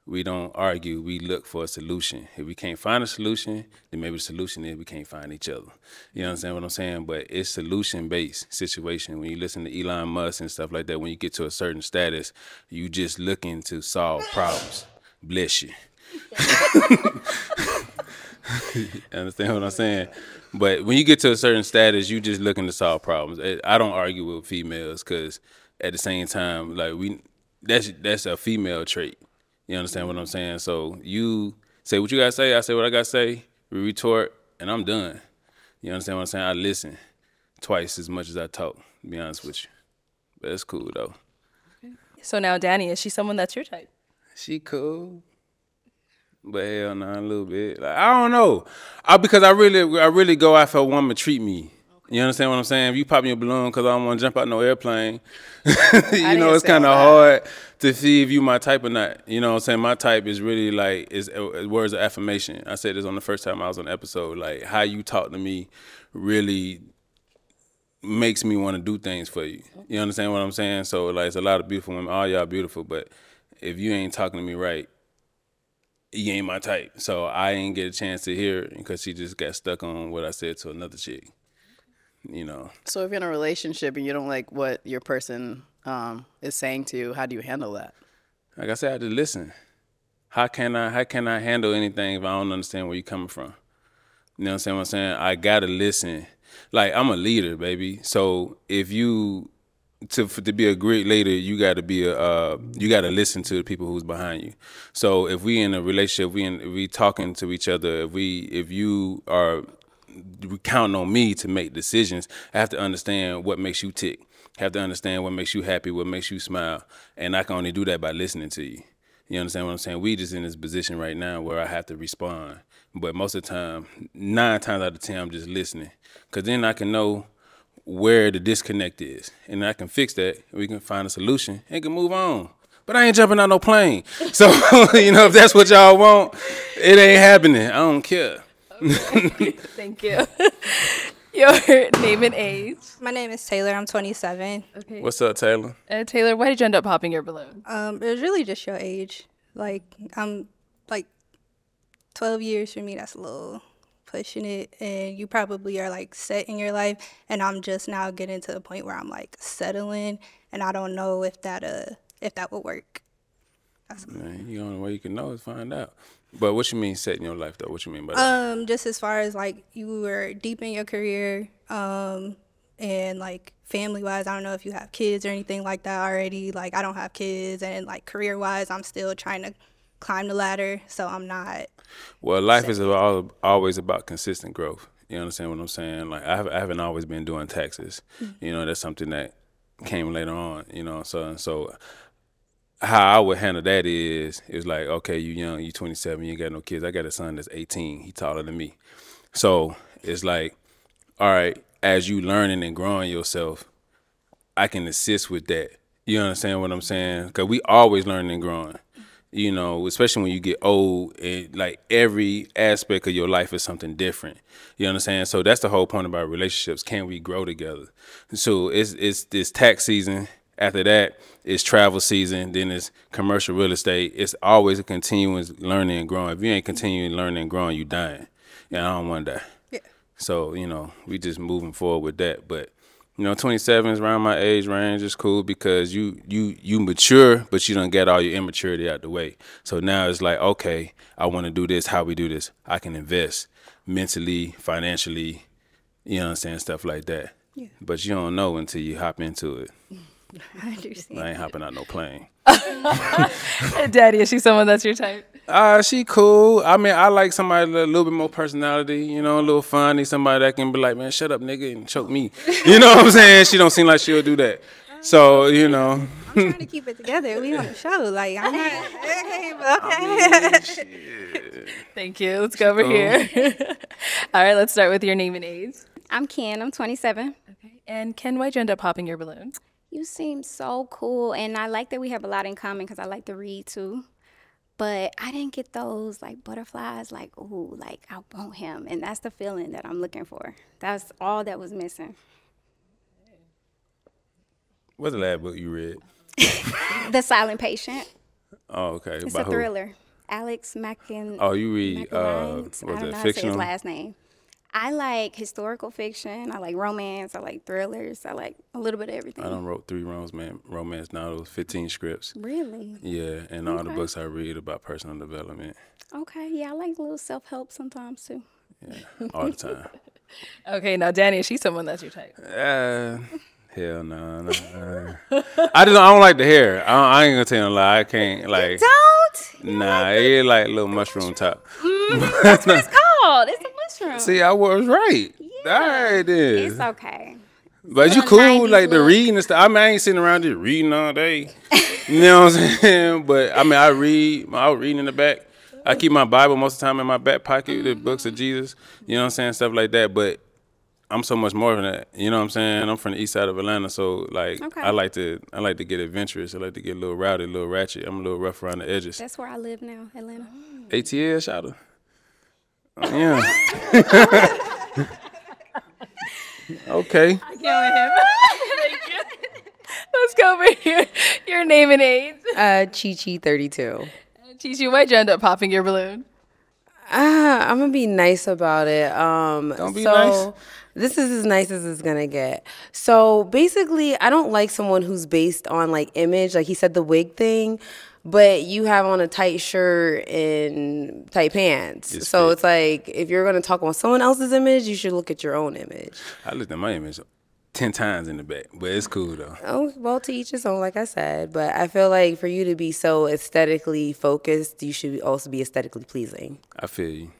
S14: We don't argue, we look for a solution. If we can't find a solution, then maybe the solution is we can't find each other. You understand what I'm saying? But it's solution-based situation. When you listen to Elon Musk and stuff like that, when you get to a certain status, you just looking to solve problems. Bless you. You understand what I'm saying? But when you get to a certain status, you just looking to solve problems. I don't argue with females because at the same time, like that's a female trait. You understand what I'm saying? So you say what you gotta say, I say what I gotta say, we retort, and I'm done. You understand what I'm saying? I listen twice as much as I talk, to be honest with you. But it's cool though.
S1: So now Danny, is she someone that's your type?
S14: She cool. But hell nah, a little bit. Like, I don't know. Because I really go after a woman treat me. You understand what I'm saying? If you pop me a balloon because I don't want to jump out no airplane, you know, it's kind of hard to see if you my type or not. You know what I'm saying? My type is really like, is words of affirmation. I said this on the first time I was on the episode. Like, how you talk to me really makes me want to do things for you. You understand what I'm saying? So, like, it's a lot of beautiful women. All y'all beautiful, but if you ain't talking to me right, you ain't my type. So I ain't get a chance to hear it because she just got stuck on what I said to another chick. You know. So
S4: if you're in a relationship and you don't like what your person is saying to you, how do you handle that?
S14: Like I said, I have to listen. How can I handle anything if I don't understand where you're coming from? You know what I'm saying? I gotta listen. Like, I'm a leader, baby. So if you to be a great leader, you gotta you gotta listen to the people who's behind you. So if we in a relationship, we talking to each other, if you are counting on me to make decisions, I have to understand what makes you tick. I have to understand what makes you happy, what makes you smile. And I can only do that by listening to you. You understand what I'm saying? We just in this position right now where I have to respond. But most of the time, 9 times out of 10, I'm just listening. Because then I can know where the disconnect is. And I can fix that. We can find a solution and can move on. But I ain't jumping out no plane. So, you know, if that's what y'all want, it ain't happening. I don't care.
S1: Okay. Thank you. Your name and age.
S3: My name is Taylor. I'm 27.
S1: Okay.
S14: What's up, Taylor?
S1: Taylor, why did you end up popping your balloon?
S3: It was really just your age. Like, I'm like 12 years for me. That's a little pushing it, and you probably are like set in your life, and I'm just now getting to the point where I'm like settling, and I don't know if that would work.
S14: Man, the only way you can know is find out. But what you mean set in your life though? What you mean by that?
S3: Just as far as like you were deep in your career, and like family wise, I don't know if you have kids or anything like that already. Like I don't have kids, and like career wise, I'm still trying to climb the ladder, so I'm not.
S14: Well, life is always about consistent growth. You understand what I'm saying? Like I haven't always been doing taxes. You know, that's something that came later on. You know, so how I would handle that is like, okay, you young, you 27, you ain't got no kids. I got a son that's 18. He taller than me. So it's like, all right, as you learning and growing yourself, I can assist with that. You understand what I'm saying? Because we always learning and growing. You know, especially when you get old, and like every aspect of your life is something different. You understand? So that's the whole point about relationships. Can we grow together? So it's this tax season. After that, it's travel season. Then it's commercial real estate. It's always a continuous learning and growing. If you ain't continuing learning and growing, you dying. And I don't want that. Yeah. So, you know, we just moving forward with that. But, you know, 27 is around my age range. It's cool because you mature, but you done get all your immaturity out the way. So now it's like, okay, I want to do this. How we do this? I can invest mentally, financially, you know what I'm saying, stuff like that. Yeah. But you don't know until you hop into it.
S3: I understand.
S14: I ain't hopping out no plane.
S1: Daddy, is she someone that's your type?
S14: She cool. I mean, I like somebody with a little bit more personality, you know, a little funny, somebody that can be like, man, shut up, nigga, and choke me. You know what I'm saying? She don't seem like she'll do that. So, you know.
S3: I'm trying to keep it together. We on the show. Like, I'm not, okay.
S14: I mean,
S1: Thank you. Let's go over here. All right, let's start with your name and age.
S13: I'm Ken. I'm 27.
S1: Okay. And Ken, why'd you end up popping your balloon?
S13: You seem so cool, and I like that we have a lot in common because I like to read too. But I didn't get those like butterflies, like, ooh, like I want him. And that's the feeling that I'm looking for. That's all that was missing.
S14: What's the last book you read?
S13: The Silent Patient.
S14: Oh, okay.
S13: It's
S14: By
S13: a thriller. Alex Mackin.
S14: Oh, you read,
S13: I
S14: was
S13: don't
S14: it
S13: know how to say
S14: fictional?
S13: his last name. I like historical fiction. I like romance. I like thrillers. I like a little bit of everything.
S14: I done wrote 3 romance novels, 15 scripts.
S13: Really?
S14: Yeah, and all the books I read about personal development.
S13: Okay, yeah, I like a little self-help sometimes too.
S14: Yeah, all the time.
S1: Okay, now Danny, is she someone that's your type?
S14: Hell no. I don't like the hair. I ain't gonna tell you no lie. I can't like.
S13: Don't?
S14: Nah, it like a little mushroom top.
S13: That's what it's called. It's a mushroom.
S14: See, I was right.
S13: Yeah.
S14: All right then.
S13: It's okay.
S14: But you cool, like the reading and stuff. I mean, I ain't sitting around just reading all day. You know what I'm saying? But I mean, I was reading in the back. I keep my Bible most of the time in my back pocket, the books of Jesus. You know what I'm saying? Stuff like that. But I'm so much more than that. You know what I'm saying? I'm from the east side of Atlanta, so like I like to get adventurous. I like to get a little rowdy, a little ratchet. I'm a little rough around the edges.
S13: That's where I live now, Atlanta.
S14: ATL, shout out. Yeah. Okay.
S1: I can't with him. Let's go over here. Your name and age.
S8: Chi-Chi 32.
S1: Chi-Chi, why'd you end up popping your balloon?
S8: I'm gonna be nice about it.
S14: Don't be nice.
S8: This is as nice as it's gonna get. So basically, I don't like someone who's based on like image. Like he said, the wig thing, but you have on a tight shirt and tight pants. It's like if you're gonna talk about someone else's image, you should look at your own image.
S14: I looked at my image 10 times in the back, but it's cool though.
S8: Oh, well, to each his own, like I said. But I feel like for you to be so aesthetically focused, you should also be aesthetically pleasing.
S14: I feel you.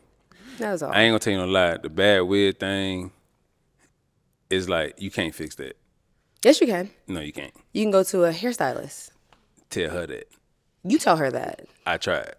S8: That was all.
S14: I ain't gonna tell you no lie. The bad wig thing is like you can't fix that.
S8: Yes, you can.
S14: No, you can't.
S8: You can go to a hairstylist.
S14: Tell her that.
S8: You tell her that.
S14: I tried.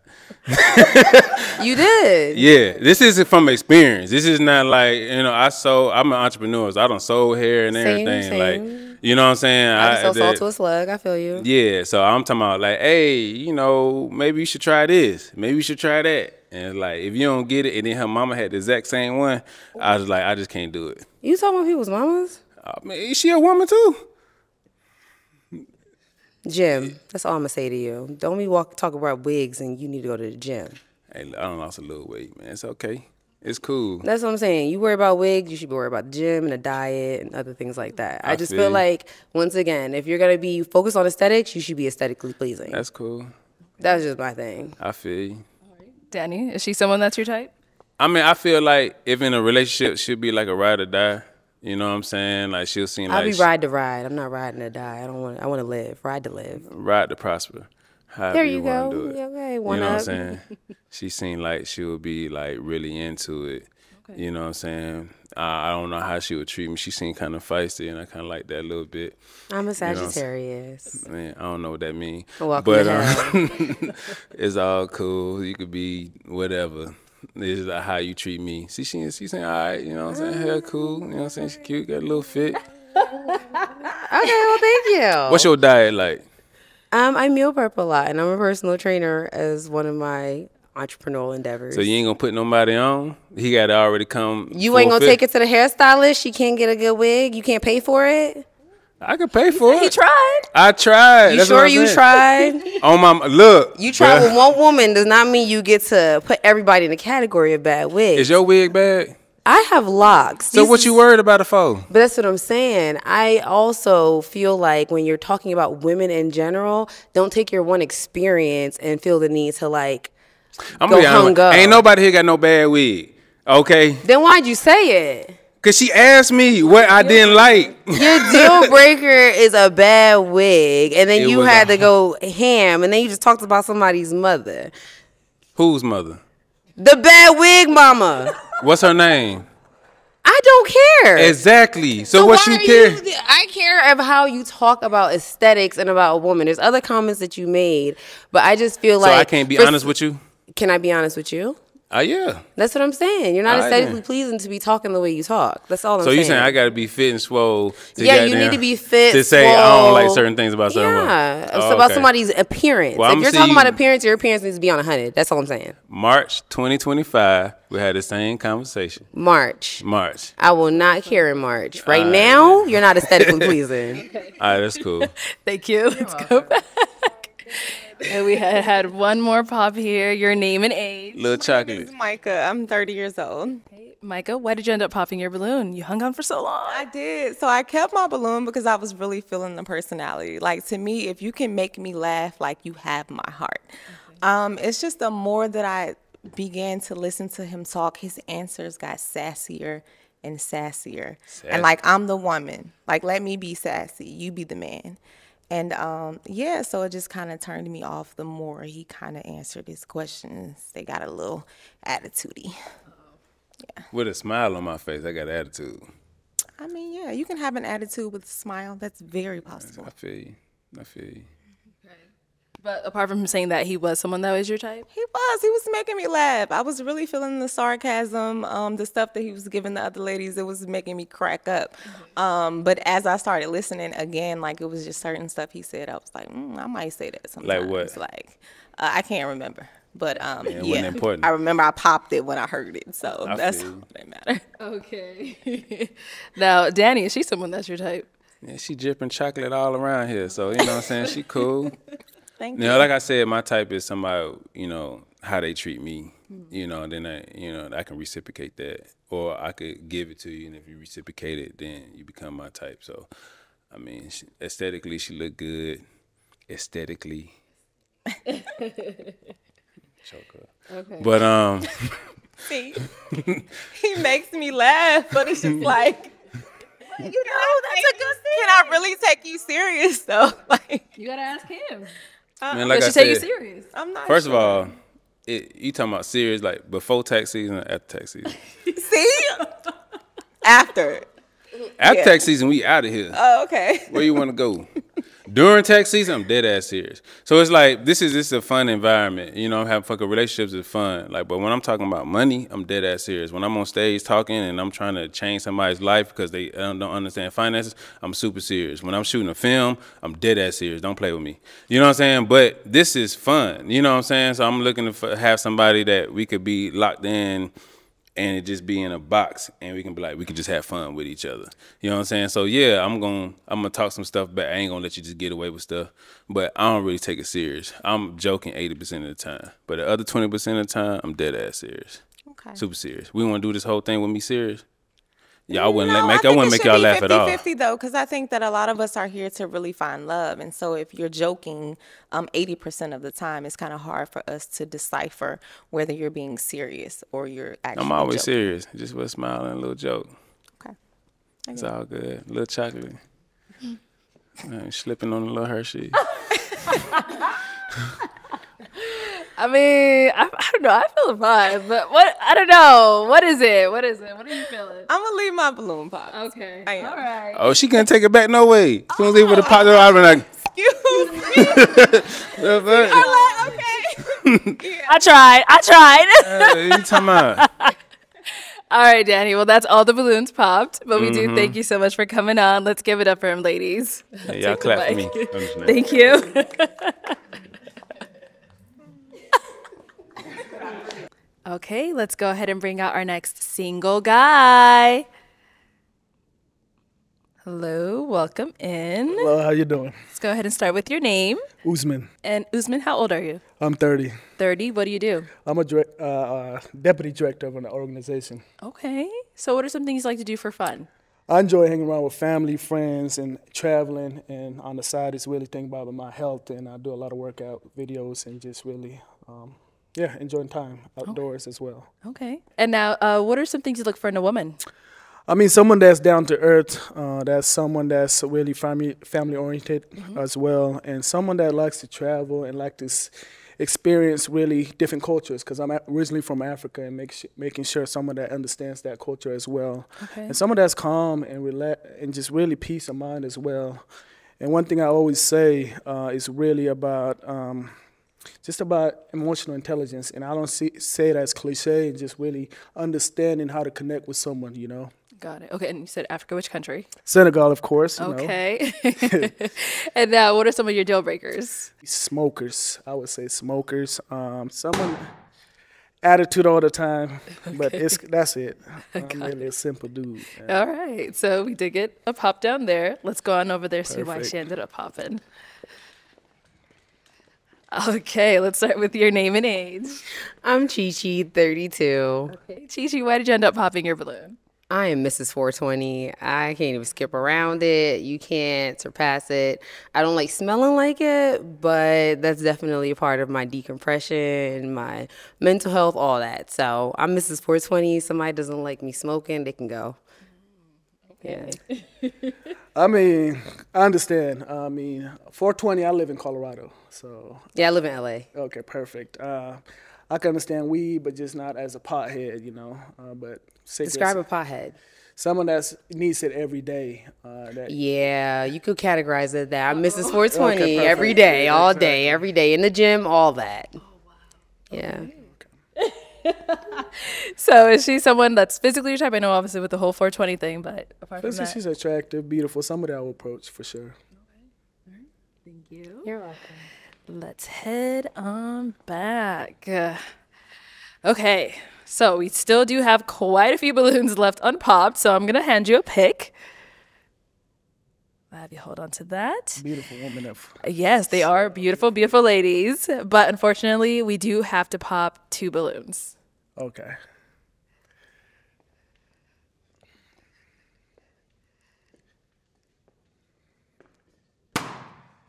S8: You did.
S14: Yeah, this is from experience. This is not like, you know, I'm an entrepreneur, so I done sold hair and everything.
S8: Same.
S14: Like, you know what I'm saying?
S8: I sell salt to a slug. I feel you.
S14: Yeah, so I'm talking about like, hey, you know, maybe you should try this. Maybe you should try that. And it's like, if you don't get it, and then her mama had the exact same one, I was like, I just can't do it.
S8: You talking about people's mamas?
S14: I mean, is she a woman too?
S8: Gym. That's all I'm gonna say to you. Don't be talking about wigs and you need to go to the gym.
S14: Hey, I done lost a little weight, man. It's okay. It's cool.
S8: That's what I'm saying. You worry about wigs, you should be worried about the gym and the diet and other things like that. I just feel like, once again, if you're gonna be focused on aesthetics, you should be aesthetically pleasing.
S14: That's cool.
S8: That's just my thing.
S14: I feel you.
S1: Danny, is she someone that's your type?
S14: I mean, I feel like if in a relationship, she'll be like a ride or die. You know what I'm saying? Like she'll seem like
S8: I'll be ride to ride. I'm not riding to die. I want to live. Ride to live.
S14: Ride to prosper. However
S8: There you
S14: wanna
S8: go.
S14: do it.
S8: Okay,
S14: you know
S8: one
S14: what I'm
S8: up.
S14: saying? She seemed like she would be like really into it. Okay. You know what I'm saying? I don't know how she would treat me. She seemed kind of feisty, and I kind of like that a little bit.
S8: I'm a Sagittarius.
S14: You know man, I don't know what that means.
S8: Welcome
S14: but
S8: to hell.
S14: it's all cool. You could be whatever. This is how you treat me. See, she saying all right. You know what I'm saying? Hair cool. You know what I'm saying? She cute. Got a little fit.
S8: Okay, well, thank you.
S14: What's your diet like?
S8: I meal prep a lot, and I'm a personal trainer as one of my entrepreneurial endeavors.
S14: So you ain't gonna put nobody on? He got to already come.
S8: You ain't gonna take it to the hairstylist? She can't get a good wig? You can't pay for it?
S14: I could pay for it.
S8: He tried.
S14: I tried.
S8: You
S14: That's
S8: sure
S14: what I'm
S8: you
S14: saying.
S8: tried?
S14: On my look.
S8: You tried
S14: bruh.
S8: with one woman does not mean you get to put everybody in the category of bad wigs.
S14: Is your wig bad?
S8: I have locks.
S14: So what you worried about it for?
S8: But that's what I'm saying. I also feel like when you're talking about women in general, don't take your one experience and feel the need to like
S14: I'm
S8: go
S14: gonna be honest.
S8: hung up.
S14: Ain't nobody here got no bad wig. Okay?
S8: Then why'd you say it?
S14: Cause she asked me what I didn't like.
S8: Your deal breaker is a bad wig, and then
S14: It
S8: you
S14: was
S8: had
S14: a-
S8: to go ham, and then you just talked about somebody's mother.
S14: Whose mother?
S8: The bad wig mama.
S14: What's her name?
S8: I don't care.
S14: Exactly. So what
S8: why
S14: you
S8: are
S14: care?
S8: I care of how you talk about aesthetics and about a woman. There's other comments that you made, but I just feel
S14: So
S8: like
S14: I can't be honest with you?
S8: Can I be honest with you?
S14: Yeah.
S8: That's what I'm saying. You're not
S14: All right,
S8: aesthetically
S14: then.
S8: pleasing to be talking the way you talk. That's all I'm
S14: So
S8: saying.
S14: you saying I gotta be fit and swole to
S8: Yeah, you
S14: goddamn-
S8: need to be fit,
S14: to say I don't like
S8: swole.
S14: certain things about certain women.
S8: Yeah, it's
S14: Oh,
S8: about
S14: okay.
S8: somebody's appearance.
S14: Well,
S8: If
S14: I'ma
S8: you're
S14: see
S8: talking
S14: you-
S8: about appearance, your appearance needs to be on 100. That's all I'm saying.
S14: March 2025, we had the same conversation.
S8: March.
S14: I
S8: will not care in March. Right
S14: All right,
S8: now, you're not aesthetically pleasing.
S14: All right, that's cool.
S1: Thank you. Let's go back. And we had one more pop here. Your name and age.
S14: Little chocolate.
S7: Micah. I'm 30 years old.
S1: Micah, why did you end up popping your balloon? You hung on for so long.
S7: I did. So I kept my balloon because I was really feeling the personality. Like, to me, if you can make me laugh, like, you have my heart. It's just the more that I began to listen to him talk, his answers got sassier and sassier. And, like, I'm the woman. Like, let me be sassy. You be the man. And, yeah, so it just kind of turned me off the more he kind of answered his questions. They got a little attitude-y.
S14: With a smile on my face, I got attitude.
S7: I mean, yeah, you can have an attitude with a smile. That's very possible.
S14: I feel you.
S1: But apart from him saying that, he was someone that was your type?
S7: He was making me laugh. I was really feeling the sarcasm, the stuff that he was giving the other ladies. It was making me crack up. But as I started listening again, like, it was just certain stuff he said, I was like, I might say that sometimes.
S14: Like what?
S7: Like, I can't remember. But
S14: it wasn't important.
S7: I remember I popped it when I heard it. So
S14: I
S7: that's
S14: feel
S7: all
S14: you.
S7: that matters.
S1: Okay. Now, Danny, is she someone that's your type?
S14: Yeah, she dripping chocolate all around here. So, you know what I'm saying? She cool.
S7: Thank
S14: You
S7: you.
S14: know, like I said, my type is somebody, you know, how they treat me. You know, then I can reciprocate that. Or I could give it to you, and if you reciprocate it, then you become my type. So, I mean, aesthetically, she look good. Aesthetically. Choke up.
S7: Okay.
S14: But,
S7: See, he makes me laugh, but it's just like, you know, that's a good thing. Can I really take you serious, though? Like,
S1: you gotta ask him.
S14: Man, like
S1: Does
S14: I
S1: she take you
S14: said,
S1: serious?
S7: I'm not
S14: First of
S7: sure.
S14: all, you talking about serious, like before tax season or after tax season?
S7: See? After.
S14: After
S7: Yeah.
S14: tax season, we out of here.
S7: Oh, okay.
S14: Where you want to go? During tax season, I'm dead ass serious. So it's like this is a fun environment. You know, having fucking relationships is fun. Like, but when I'm talking about money, I'm dead ass serious. When I'm on stage talking and I'm trying to change somebody's life because they don't understand finances, I'm super serious. When I'm shooting a film, I'm dead ass serious. Don't play with me. You know what I'm saying? But this is fun. You know what I'm saying? So I'm looking to have somebody that we could be locked in and it just be in a box and we can be like, we can just have fun with each other. You know what I'm saying? So yeah, I'm gonna talk some stuff back. I ain't gonna let you just get away with stuff. But I don't really take it serious. I'm joking 80% of the time. But the other 20% of the time, I'm dead ass serious.
S7: Okay.
S14: Super serious. We want to do this whole thing with me serious. Yeah, I wouldn't
S7: No,
S14: make
S7: I
S14: y'all
S7: think
S14: laugh at all.
S7: 50-50 though, because I think that a lot of us are here to really find love, and so if you're joking, 80% of the time, it's kind of hard for us to decipher whether you're being serious or you're actually.
S14: I'm always
S7: joking.
S14: serious. Just with a smile and a little joke.
S7: Okay.
S14: It's all good. A little chocolate. Slipping on a little Hershey.
S1: I mean, I don't know. I feel the vibe, but what? I don't know. What is it? What is it? What are you feeling?
S7: I'm gonna leave my balloon pop.
S1: Okay.
S7: I am.
S1: All right.
S14: Oh, she can't take it back no way. As soon as they would have popped it, I'd be like,
S7: Excuse me.
S14: Arlette,
S7: okay.
S1: I tried.
S14: you talking about?
S1: All right, Danny. Well, that's all the balloons popped, but we do thank you so much for coming on. Let's give it up for him, ladies.
S14: Hey, y'all clap for me.
S1: Thank you. Okay, let's go ahead and bring out our next single guy. Hello, welcome in.
S15: Hello, how you doing?
S1: Let's go ahead and start with your name.
S15: Usman.
S1: And Usman, how old are you?
S15: I'm 30.
S1: 30. What do you do?
S15: I'm a deputy director of an organization.
S1: Okay. So what are some things you like to do for fun?
S15: I enjoy hanging around with family, friends, and traveling. And on the side, it's really thinking about my health. And I do a lot of workout videos and just really, enjoying time outdoors as well.
S1: Okay. And now, what are some things you look for in a woman?
S15: I mean, someone that's down to earth, that's someone that's really family oriented as well, and someone that likes to travel and like to experience really different cultures, because I'm originally from Africa, and making sure someone that understands that culture as well.
S1: Okay.
S15: And someone that's calm and and just really peace of mind as well. And one thing I always say is really about just about emotional intelligence, and I don't say it as cliche, and just really understanding how to connect with someone, you know.
S1: Got it. Okay, and you said Africa, which country?
S15: Senegal, of course.
S1: Okay. And now, what are some of your deal breakers?
S15: Smokers, I would say smokers. Someone attitude all the time, but that's it. I'm really a simple dude. Yeah.
S1: All right, so we did get a pop down there. Let's go on over there, see why
S15: Perfect.
S1: she ended up popping. Okay, let's start with your name and age.
S8: I'm Chi-Chi, 32.
S1: Okay, Chi-Chi, why did you end up popping your balloon?
S8: I am Mrs. 420. I can't even skip around it. You can't surpass it. I don't like smelling like it, but that's definitely a part of my decompression, my mental health, all that. So I'm Mrs. 420. Somebody doesn't like me smoking, they can go.
S1: Okay.
S8: Yeah.
S15: I mean, I understand. 420, I live in Colorado, so.
S8: Yeah, I live in LA.
S15: Okay, perfect. I can understand weed, but just not as a pothead, you know. But cigarettes.
S8: Describe a pothead.
S15: Someone that needs it every day.
S8: Yeah, you could categorize it that. I'm Mrs. 420
S15: Okay,
S8: every
S15: perfect.
S8: day, all
S15: Exactly.
S8: day, every day, in the gym, all that. Oh, wow. Yeah.
S1: So is she someone that's physically your type? I know obviously with the whole 420 thing, but apart from that.
S15: She's attractive, beautiful, somebody I will approach for sure.
S1: Thank you.
S8: You're welcome.
S1: Let's head on back. Okay, so we still do have quite a few balloons left unpopped, so I'm going to hand you a pick. I'll have you hold on to that.
S15: Beautiful woman.
S1: Yes, they are beautiful, beautiful ladies, but unfortunately, we do have to pop 2 balloons.
S15: Okay.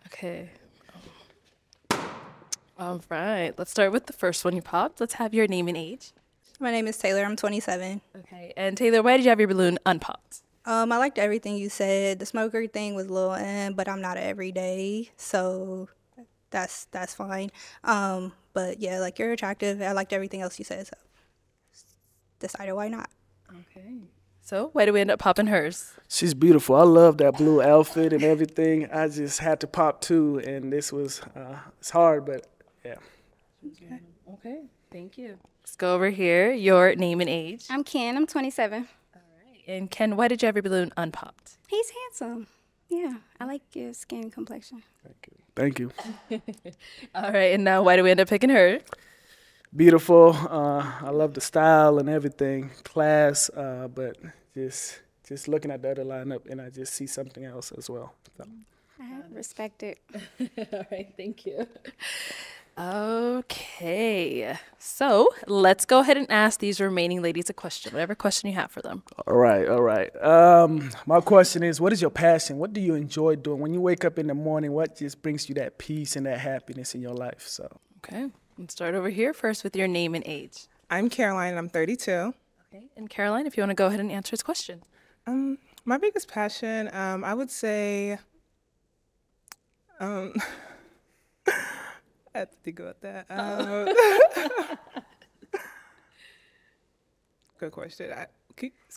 S1: Okay. All right, let's start with the first one you popped. Let's have your name and age.
S3: My name is Taylor. I'm 27.
S1: Okay, and Taylor, why did you have your balloon unpopped?
S3: I liked everything you said. The smoker thing was a little but I'm not a everyday, so that's fine. But yeah, like you're attractive. I liked everything else you said, so decided why not.
S1: Okay. So why do we end up popping hers?
S15: She's beautiful. I love that blue outfit and everything. I just had to pop 2, and this was it's hard, but yeah.
S1: Okay. Thank you. Let's go over here. Your name and age.
S13: I'm Ken. I'm 27.
S1: And Ken, why did you have your balloon unpopped?
S13: He's handsome. Yeah, I like your skin complexion.
S15: Thank you.
S1: All right, and now why do we end up picking her?
S15: Beautiful. I love the style and everything. Class, but just looking at the other lineup, and I just see something else as well. So.
S13: I respect it.
S1: All right, thank you. Okay, so let's go ahead and ask these remaining ladies a question, whatever question you have for them.
S15: All right, all right. My question is, what is your passion? What do you enjoy doing? When you wake up in the morning, what just brings you that peace and that happiness in your life? So,
S1: Okay, let's start over here first with your name and age.
S6: I'm Caroline, and I'm 32.
S1: Okay, and Caroline, if you want to go ahead and answer his question.
S6: My biggest passion, I would say, I have to think about that. Good question.
S1: It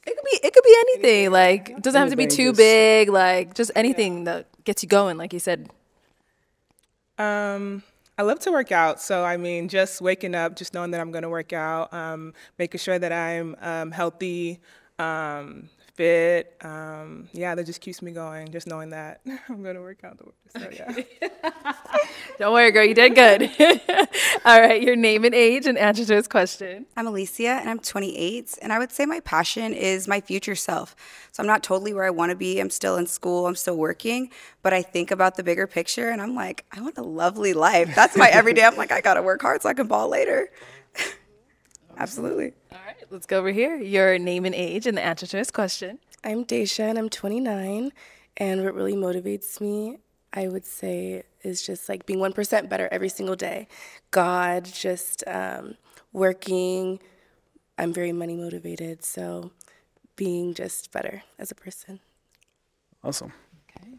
S1: could be anything. Like, it doesn't have to be too big. Like, just anything that gets you going. Like you said.
S6: I love to work out. So, I mean, just waking up, just knowing that I'm going to work out, making sure that I'm healthy, fit. Yeah, that just keeps me going, just knowing that I'm going to work out. So, yeah.
S1: Don't worry, girl. You did good. All right. Your name and age and answer to his question.
S10: I'm Alicia, and I'm 28, and I would say my passion is my future self. So I'm not totally where I want to be. I'm still in school. I'm still working. But I think about the bigger picture, and I'm like, I want a lovely life. That's my everyday. I'm like, I got to work hard so I can ball later. Absolutely.
S1: All right. Let's go over here. Your name and age and the answer to his question.
S9: I'm Daisha, and I'm 29, and what really motivates me, I would say, is just like being 1% better every single day. God, just working. I'm very money motivated, so being just better as a person.
S15: Awesome.
S1: Okay.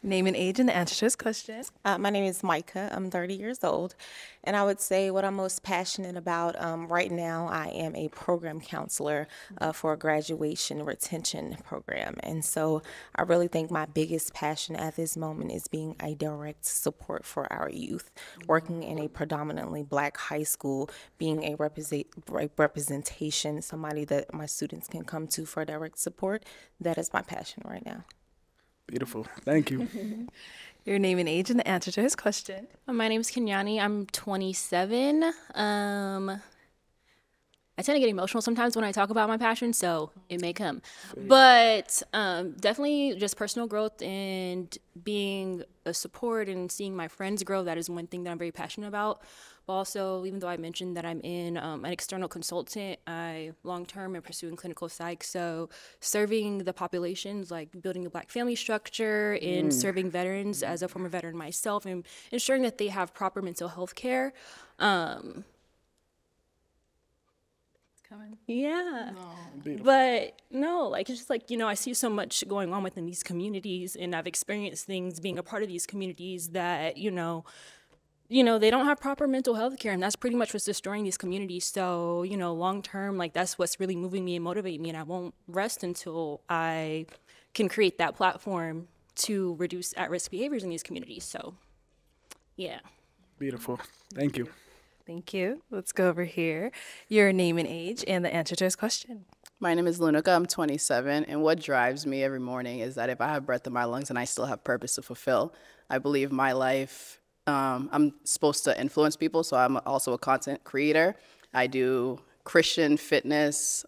S1: Name and age and the answer to his question.
S7: My name is Micah. I'm 30 years old. And I would say what I'm most passionate about right now, I am a program counselor for a graduation retention program. And so I really think my biggest passion at this moment is being a direct support for our youth. Working in a predominantly Black high school, being a representation, somebody that my students can come to for direct support, that is my passion right now.
S15: Beautiful. Thank you.
S1: Your name and age and the answer to his question.
S5: My name is Kenyani. I'm 27. I tend to get emotional sometimes when I talk about my passion, so it may come. But definitely just personal growth and being a support and seeing my friends grow. That is one thing that I'm very passionate about. But also, even though I mentioned that I'm in an external consultant, I long-term am pursuing clinical psych. So serving the populations, like building a Black family structure and serving veterans as a former veteran myself and ensuring that they have proper mental health care. Yeah. But no, like it's just like, I see so much going on within these communities, and I've experienced things being a part of these communities that, they don't have proper mental health care, and that's pretty much what's destroying these communities. So, long term, like that's what's really moving me and motivating me, and I won't rest until I can create that platform to reduce at-risk behaviors in these communities. So, yeah.
S15: Beautiful. Thank you.
S1: Thank you. Let's go over here. Your name and age and the answer to his question.
S4: My name is Lunica. I'm 27, and what drives me every morning is that if I have breath in my lungs and I still have purpose to fulfill, I believe my life, I'm supposed to influence people, so I'm also a content creator. I do Christian fitness,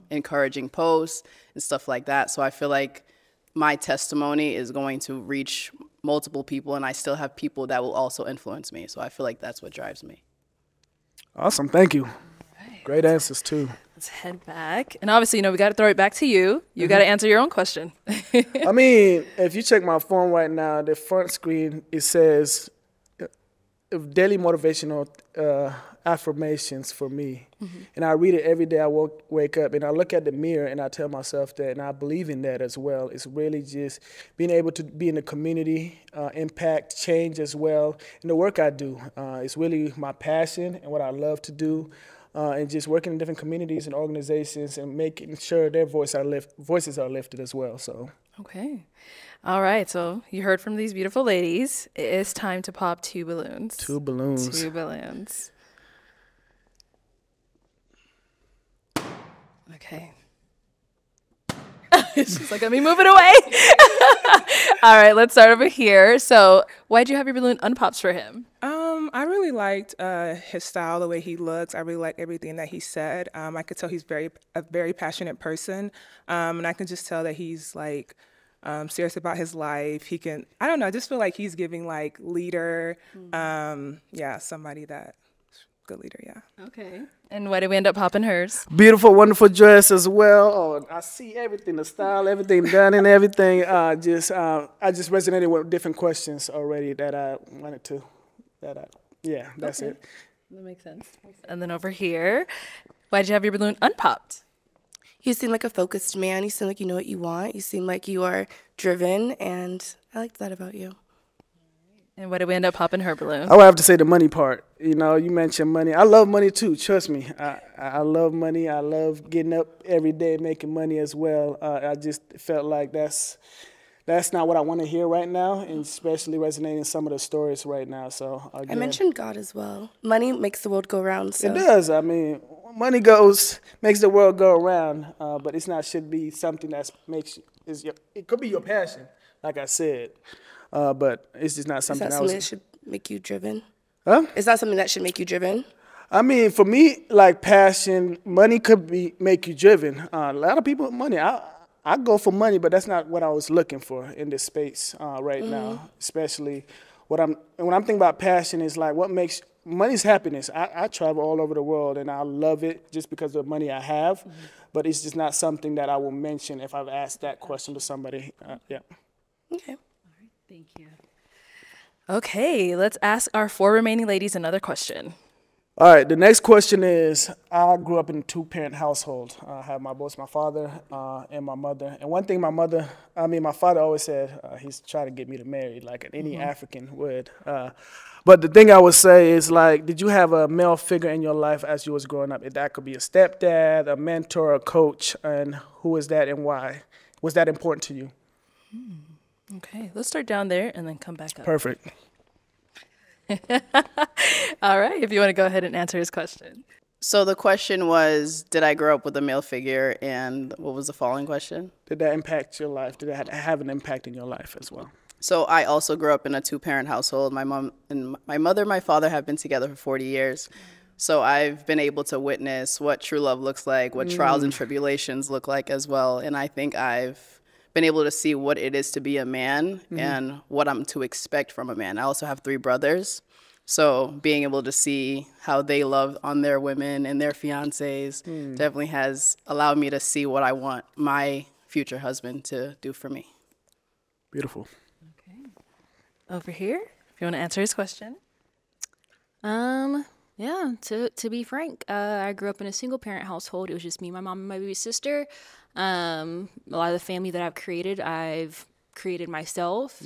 S4: encouraging posts, and stuff like that. So I feel like my testimony is going to reach multiple people, and I still have people that will also influence me. So I feel like that's what drives me.
S15: Awesome. Thank you. Right. Great answers, too.
S1: Let's head back. And obviously, we got to throw it back to you. You got to answer your own question.
S15: I mean, if you check my phone right now, the front screen, it says daily motivational affirmations for me. And I read it every day I wake up, and I look at the mirror and I tell myself that, and I believe in that as well. It's really just being able to be in the community, impact change as well. And the work I do is really my passion and what I love to do, and just working in different communities and organizations and making sure their voices are lifted as well. So.
S1: Okay. All right. So you heard from these beautiful ladies. It is time to pop 2 balloons.
S15: 2 balloons.
S1: 2 balloons. Okay. She's like, let me move it away. All right, let's start over here. So why'd you have your balloon unpops for him?
S6: I really liked his style, the way he looks. I really liked everything that he said. I could tell he's a very passionate person, and I can just tell that he's like serious about his life. He can, I don't know, I just feel like he's giving like leader. Yeah, somebody that good leader. Yeah.
S1: Okay. And why did we end up popping hers?
S15: Beautiful, wonderful dress as well. Oh, I see everything, the style, everything done and everything. I just resonated with different questions already that I wanted to. Yeah, that's it.
S1: That makes sense. And then over here, why did you have your balloon unpopped?
S9: You seem like a focused man. You seem like you know what you want. You seem like you are driven, and I liked that about you.
S1: And why did we end up popping her balloon?
S15: I would have to say the money part. You know, you mentioned money. I love money too. Trust me. I love money. I love getting up every day making money as well. I just felt like that's not what I want to hear right now, and especially resonating some of the stories right now. So again,
S9: I mentioned God as well. Money makes the world go round. So.
S15: It does. I mean, money makes the world go around, but it's not should be something that it could be your passion, like I said, but it's just not something.
S9: Is that something that should make you driven?
S15: Huh?
S9: Is that something that should make you driven?
S15: I mean, for me, like passion, money could make you driven. A lot of people, money. I go for money, but that's not what I was looking for in this space right now. Especially when I'm thinking about passion is like what makes money's happiness. I travel all over the world and I love it just because of the money I have, but it's just not something that I will mention if I've asked that question to somebody. Yeah.
S9: Okay.
S1: All right. Thank you. Okay, let's ask our 4 remaining ladies another question.
S15: All right, the next question is, I grew up in a 2-parent household. I have both my father and my mother. And one thing my father always said, he's trying to get me to marry like any African would. But the thing I would say is like, did you have a male figure in your life as you was growing up? That could be a stepdad, a mentor, a coach, and who is that and why? Was that important to you?
S1: Okay, let's start down there and then come back up.
S15: Perfect.
S1: All right, if you want to go ahead and answer his question.
S4: So the question was, did I grow up with a male figure? And what was the following question?
S15: Did that impact your life? Did that have an impact in your life as well?
S4: So I also grew up in a 2-parent household. My mom and my mother and my father have been together for 40 years. So I've been able to witness what true love looks like, what trials and tribulations look like as well. And I think I've been able to see what it is to be a man and what I'm to expect from a man. I also have 3 brothers. So being able to see how they love on their women and their fiancés definitely has allowed me to see what I want my future husband to do for me.
S15: Beautiful.
S1: Okay. Over here, if you want to answer his question.
S5: Yeah, to be frank, I grew up in a single-parent household. It was just me, my mom, and my baby sister. A lot of the family that I've created myself.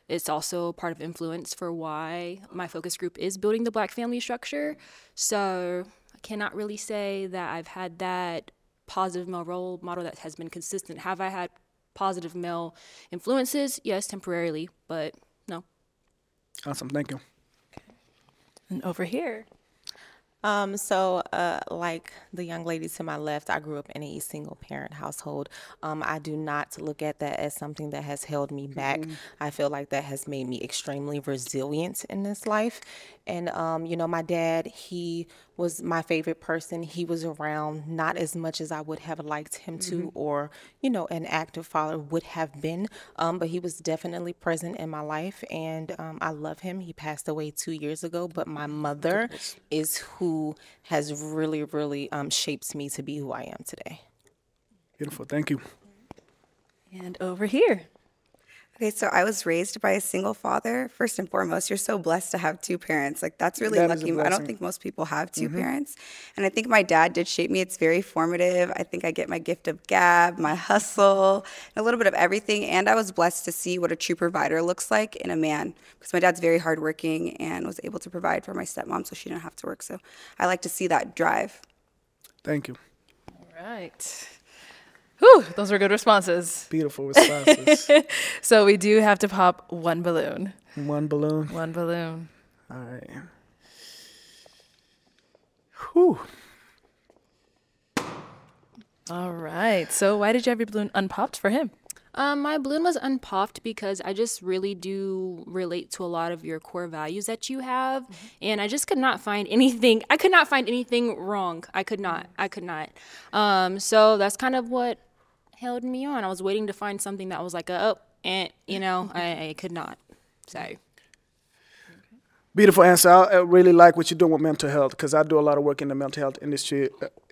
S5: It's also part of influence for why my focus group is building the Black family structure. So I cannot really say that I've had that positive male role model that has been consistent. Have I had positive male influences? Yes, temporarily, but no.
S15: Awesome, thank you.
S1: And over here.
S7: Like the young lady to my left, I grew up in a single parent household. I do not look at that as something that has held me back. I feel like that has made me extremely resilient in this life. And, my dad, he was my favorite person. He was around not as much as I would have liked him to, or, an active father would have been. But he was definitely present in my life, and I love him. He passed away 2 years ago, but my mother is who has really, really shapes me to be who I am today.
S15: Beautiful, thank you.
S1: And over here.
S10: Okay, so I was raised by a single father. First and foremost, you're so blessed to have 2 parents. Like, that's really
S15: That is a
S10: lucky. I don't
S15: blessing.
S10: think most people have 2 parents. And I think my dad did shape me. It's very formative. I think I get my gift of gab, my hustle, a little bit of everything. And I was blessed to see what a true provider looks like in a man, because my dad's very hardworking and was able to provide for my stepmom so she didn't have to work. So I like to see that drive.
S15: Thank you.
S1: All right. Whew, those were good responses.
S15: Beautiful responses.
S1: So we do have to pop 1 balloon.
S15: 1 balloon.
S1: 1 balloon.
S15: All right. Whew.
S1: All right. So why did you have your balloon unpopped for him?
S5: My balloon was unpopped because I just really do relate to a lot of your core values that you have. And I just could not find anything. I could not find anything wrong. I could not. So that's kind of what held me on. I was waiting to find something that was like, I could not. So.
S15: Beautiful answer. I really like what you're doing with mental health because I do a lot of work in the mental health industry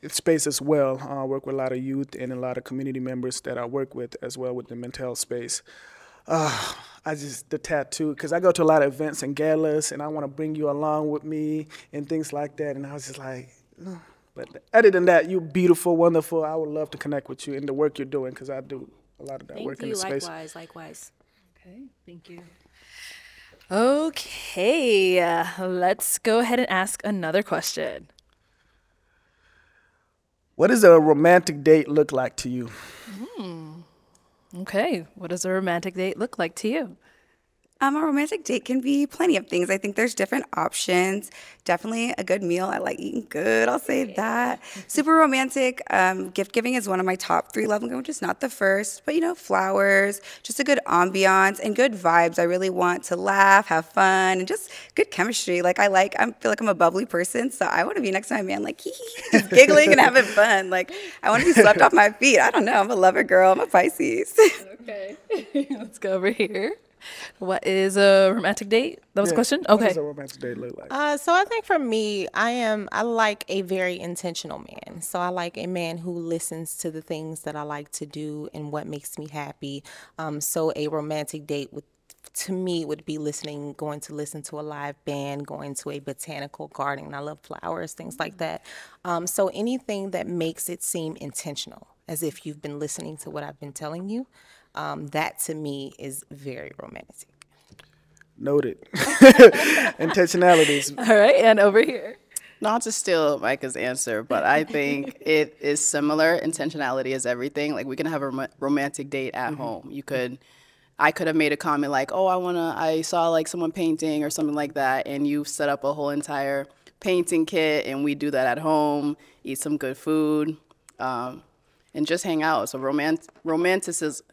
S15: space as well. I work with a lot of youth and a lot of community members that I work with as well with the mental health space. The tattoo, because I go to a lot of events and galas and I want to bring you along with me and things like that. And I was just like, but other than that, you're beautiful, wonderful. I would love to connect with you in the work you're doing because I do a lot of that work in the space.
S5: Likewise.
S1: Okay, thank you. Okay, let's go ahead and ask another question.
S15: What does a romantic date look like to you?
S1: Okay, what does a romantic date look like to you?
S10: A romantic date can be plenty of things. I think there's different options. Definitely a good meal. I like eating good. I'll say that. Super romantic. Gift giving is one of my top 3 love languages. Not the first, but flowers, just a good ambiance and good vibes. I really want to laugh, have fun, and just good chemistry. I feel like I'm a bubbly person, so I want to be next to my man, like just giggling and having fun. I want to be swept off my feet. I don't know. I'm a lover girl. I'm a Pisces.
S1: Okay, let's go over here. What is a romantic date? That was a question? Okay.
S15: What does a romantic date look like?
S7: So I think for me, I like a very intentional man. So I like a man who listens to the things that I like to do and what makes me happy. So a romantic date to me would be going to listen to a live band, going to a botanical garden. I love flowers, things like that. So anything that makes it seem intentional, as if you've been listening to what I've been telling you. That to me is very romantic.
S15: Noted. Intentionalities.
S1: All right, and over here.
S4: Not to steal Micah's answer, but I think it is similar. Intentionality is everything. We can have a romantic date at home. I could have made a comment like, oh, I saw someone painting or something like that, and you set up a whole entire painting kit, and we do that at home, eat some good food, and just hang out. So romanticism.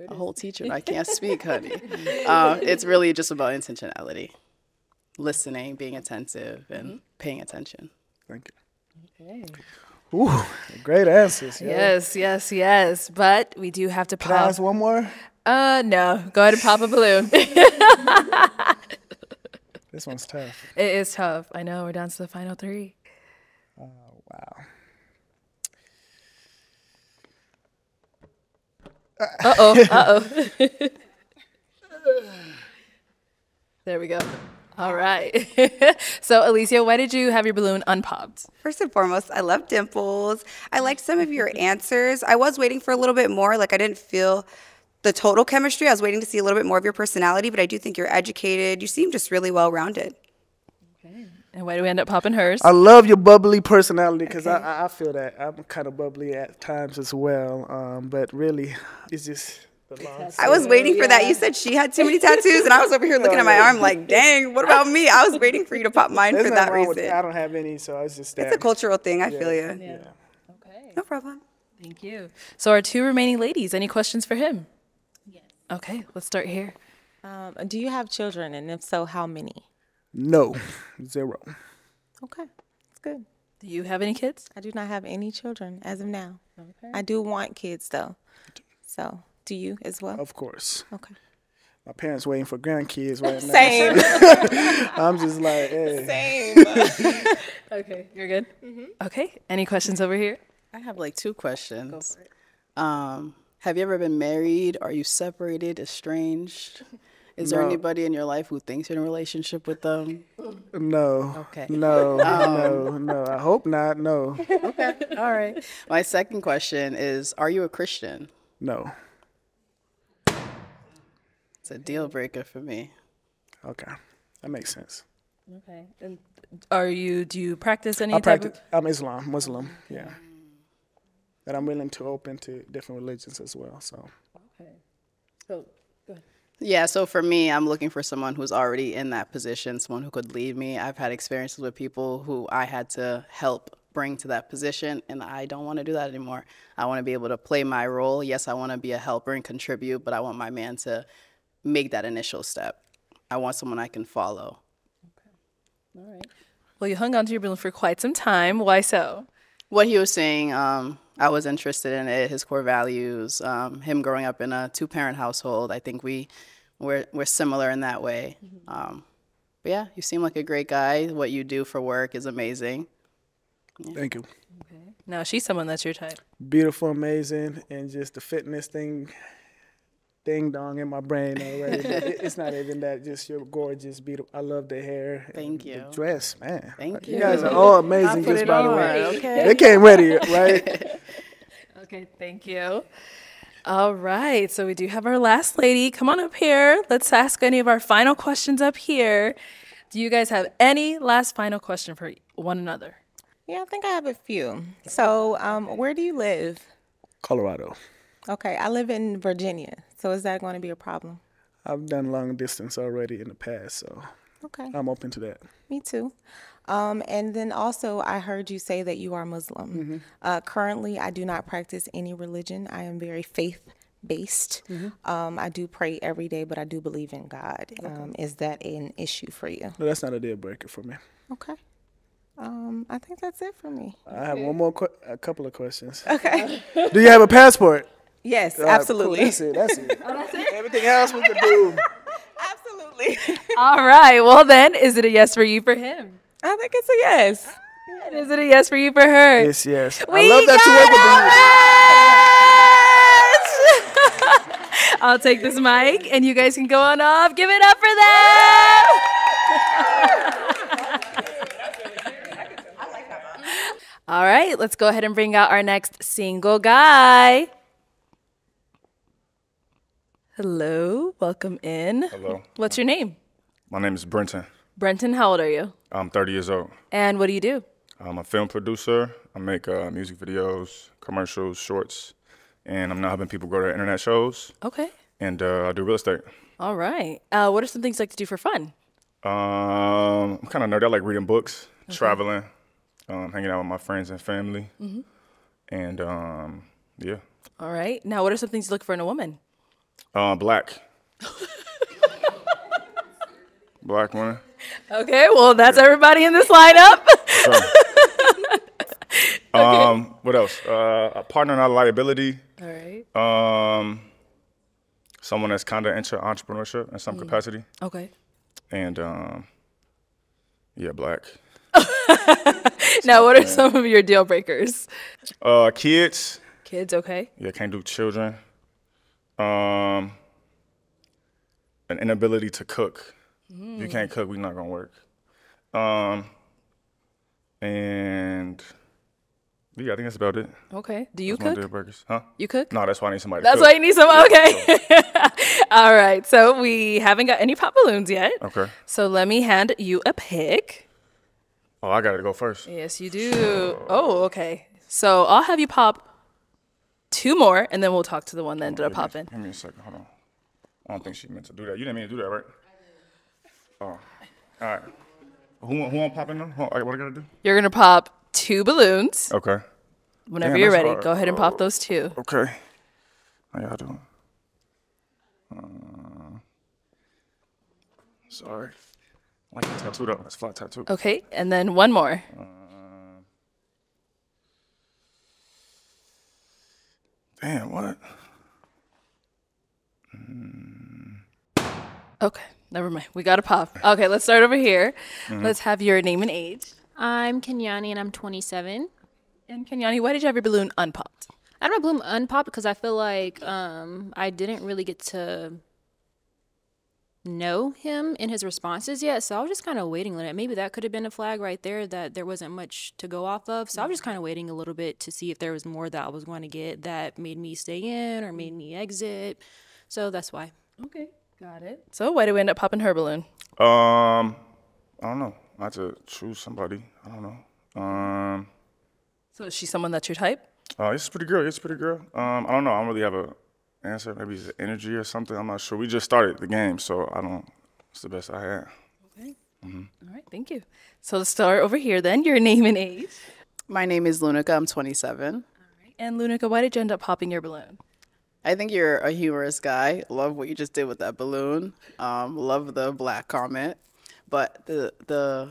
S4: A whole teacher. I can't speak, honey. It's really just about intentionality, listening, being attentive, and paying attention.
S15: Thank you. Okay. Ooh, great answers.
S1: Yes. But we do have to pop.
S15: Can I ask one more?
S1: No. Go ahead and pop a balloon.
S15: This one's tough.
S1: It is tough. I know. We're down to the final 3.
S15: Oh, wow.
S1: Uh-oh. There we go. All right. So, Alicia, why did you have your balloon unpopped?
S10: First and foremost, I love dimples. I liked some of your answers. I was waiting for a little bit more. I didn't feel the total chemistry. I was waiting to see a little bit more of your personality, but I do think you're educated. You seem just really well-rounded.
S1: Okay. And why do we end up popping hers?
S15: I love your bubbly personality because I feel that. I'm kind of bubbly at times as well. But really, it's just...
S10: I was waiting for that. You said she had too many tattoos, and I was over here looking at my arm like, dang, what about me? I was waiting for you to pop mine for that reason.
S15: I don't have any, so it's just that.
S10: It's a cultural thing. I feel you.
S1: Yeah. Okay.
S10: No problem.
S1: Thank you. So our 2 remaining ladies, any questions for him? Yes. Okay, let's start here.
S7: Do you have children, and if so, how many?
S15: No, 0.
S7: Okay, that's good.
S1: Do you have any kids?
S7: I do not have any children as of now.
S1: Okay.
S7: I do want kids, though. So, do you as well?
S15: Of course.
S7: Okay.
S15: My parents waiting for grandkids right now.
S7: Same.
S15: I'm just like, hey.
S7: Same.
S1: Okay, you're good? Okay, any questions over here?
S4: I have 2 questions. Go for it. Have you ever been married? Are you separated, estranged? Is there anybody in your life who thinks you're in a relationship with them?
S15: No.
S4: Okay.
S15: No. I hope not. No.
S4: Okay. All right. My second question is, are you a Christian?
S15: No.
S4: It's a deal breaker for me.
S15: Okay. That makes sense.
S1: Okay. And do you practice any type of?
S15: I'm Muslim. Yeah. But I'm willing to open to different religions as well. So.
S1: Okay. So go ahead.
S4: Yeah, so for me, I'm looking for someone who's already in that position, someone who could lead me. I've had experiences with people who I had to help bring to that position, and I don't want to do that anymore. I want to be able to play my role. Yes, I want to be a helper and contribute, but I want my man to make that initial step. I want someone I can follow. Okay.
S1: All right. Well, you hung on to your balloon for quite some time. Why so?
S4: What he was saying, I I was interested in it, his core values, him growing up in a 2-parent household. I think we're similar in that way. But yeah, you seem like a great guy. What you do for work is amazing. Yeah.
S15: Thank you.
S1: Okay. Now she's someone that's your type.
S15: Beautiful, amazing, and just the fitness thing, ding dong in my brain already. But it's not even that. Just you're gorgeous, beautiful. I love the hair.
S4: Thank you.
S15: The dress, man.
S4: Thank
S15: You
S4: you.
S15: guys are all amazing.
S4: I'll put
S15: Just
S4: it
S15: by the
S4: on,
S15: way,
S4: okay.
S15: they came ready, right?
S1: Okay, thank you. All right, so we do have our last lady. Come on up here. Let's ask any of our final questions up here. Do you guys have any last final question for one another?
S7: Yeah, I think I have a few. So, where do you live?
S15: Colorado.
S7: Okay, I live in Virginia. So is that going to be a problem?
S15: I've done long distance already in the past, so
S7: Okay.
S15: I'm open to that.
S7: Me too. And then also, I heard you say that you are Muslim. Currently, I do not practice any religion. I am very faith-based. I do pray every day, but I do believe in God. Is that an issue for you?
S15: No, that's not a deal breaker for me.
S7: Okay. I think that's it for me.
S15: I have one more, a couple of questions.
S7: Okay.
S15: Do you have a passport?
S7: Yes,
S15: All right,
S7: absolutely.
S15: Cool. That's it. That's it. Everything else we can do.
S7: Absolutely.
S1: All right, well then, is it a yes for you for him?
S7: I think it's a yes.
S1: And is it a yes for you for her?
S15: Yes, yes.
S1: We
S15: I love that you work with me.
S1: I'll take this mic, and you guys can go on off. Give it up for them. All right, let's go ahead and bring out our next single guy. Hello, welcome in.
S16: Hello.
S1: What's your name?
S16: My name is Brenton.
S1: Brenton, how old are you?
S16: I'm 30 years old.
S1: And what do you do?
S16: I'm a film producer. I make music videos, commercials, shorts, and I'm now helping people go to internet shows.
S1: Okay.
S16: And I do real estate.
S1: All right. What are some things you like to do for fun?
S16: I'm kind of nerdy. I like reading books, traveling, hanging out with my friends and family. And yeah.
S1: All right. Now, what are some things you look for in a woman?
S16: Black. Black woman.
S1: Okay, well, that's everybody in this lineup.
S16: What else? A partner, not a liability.
S1: All right.
S16: Someone that's kind of into entrepreneurship in some capacity.
S1: Okay.
S16: And yeah, black.
S1: Now, what are some of your deal breakers?
S16: Kids.
S1: Kids, okay.
S16: Yeah, can't do children. An inability to cook. If you can't cook, we're not gonna work. And yeah, I think that's about it.
S1: Okay. Do you
S16: That's my
S1: cook?
S16: deal breakers. Huh?
S1: You cook?
S16: No, that's why I need somebody.
S1: That's
S16: to cook.
S1: why you need some. Okay. All right. So we haven't got any pop balloons yet.
S16: Okay.
S1: So let me hand you a pick.
S16: Oh, I gotta go first.
S1: Yes, you do. Oh, okay. So I'll have you pop 2 more, and then we'll talk to the one that ended up popping.
S16: Give me a second. Hold on. I don't think she meant to do that. You didn't mean to do that, right? Oh. All right. Who I'm popping now? What I gotta do?
S1: You're gonna pop 2 balloons.
S16: Okay.
S1: Whenever
S16: Damn,
S1: you're
S16: that's
S1: ready,
S16: hard.
S1: go ahead and pop those 2.
S16: Okay. How y'all doing? Sorry. I like the tattoo though. That's a flat tattoo.
S1: Okay, and then 1 more.
S16: Damn, what?
S1: Okay, never mind. We got to pop. Okay, let's start over here. Let's have your name and age.
S5: I'm Kenyani and I'm 27.
S1: And Kenyani, why did you have your balloon unpopped?
S5: I had my balloon unpopped because I feel like I didn't really get to know him in his responses yet. So I was just kind of waiting on it. Maybe that could have been a flag right there that there wasn't much to go off of. So I was just kind of waiting a little bit to see if there was more that I was going to get that made me stay in or made me exit. So that's why.
S1: Okay, got it. So why did we end up popping her balloon?
S16: I don't know. I had to choose somebody. I don't know.
S1: So is she someone that's your type?
S16: It's a pretty girl. It's a pretty girl. I don't know. I don't really have a answer. Maybe it's energy or something. I'm not sure. We just started the game, so I don't. It's the best I had.
S1: Okay. All right. Thank you. So let's start over here then. Your name and age.
S4: My name is Lunica. I'm 27.
S1: All right. And Lunica, why did you end up popping your balloon?
S4: I think you're a humorous guy. Love what you just did with that balloon. Love the black comment, but the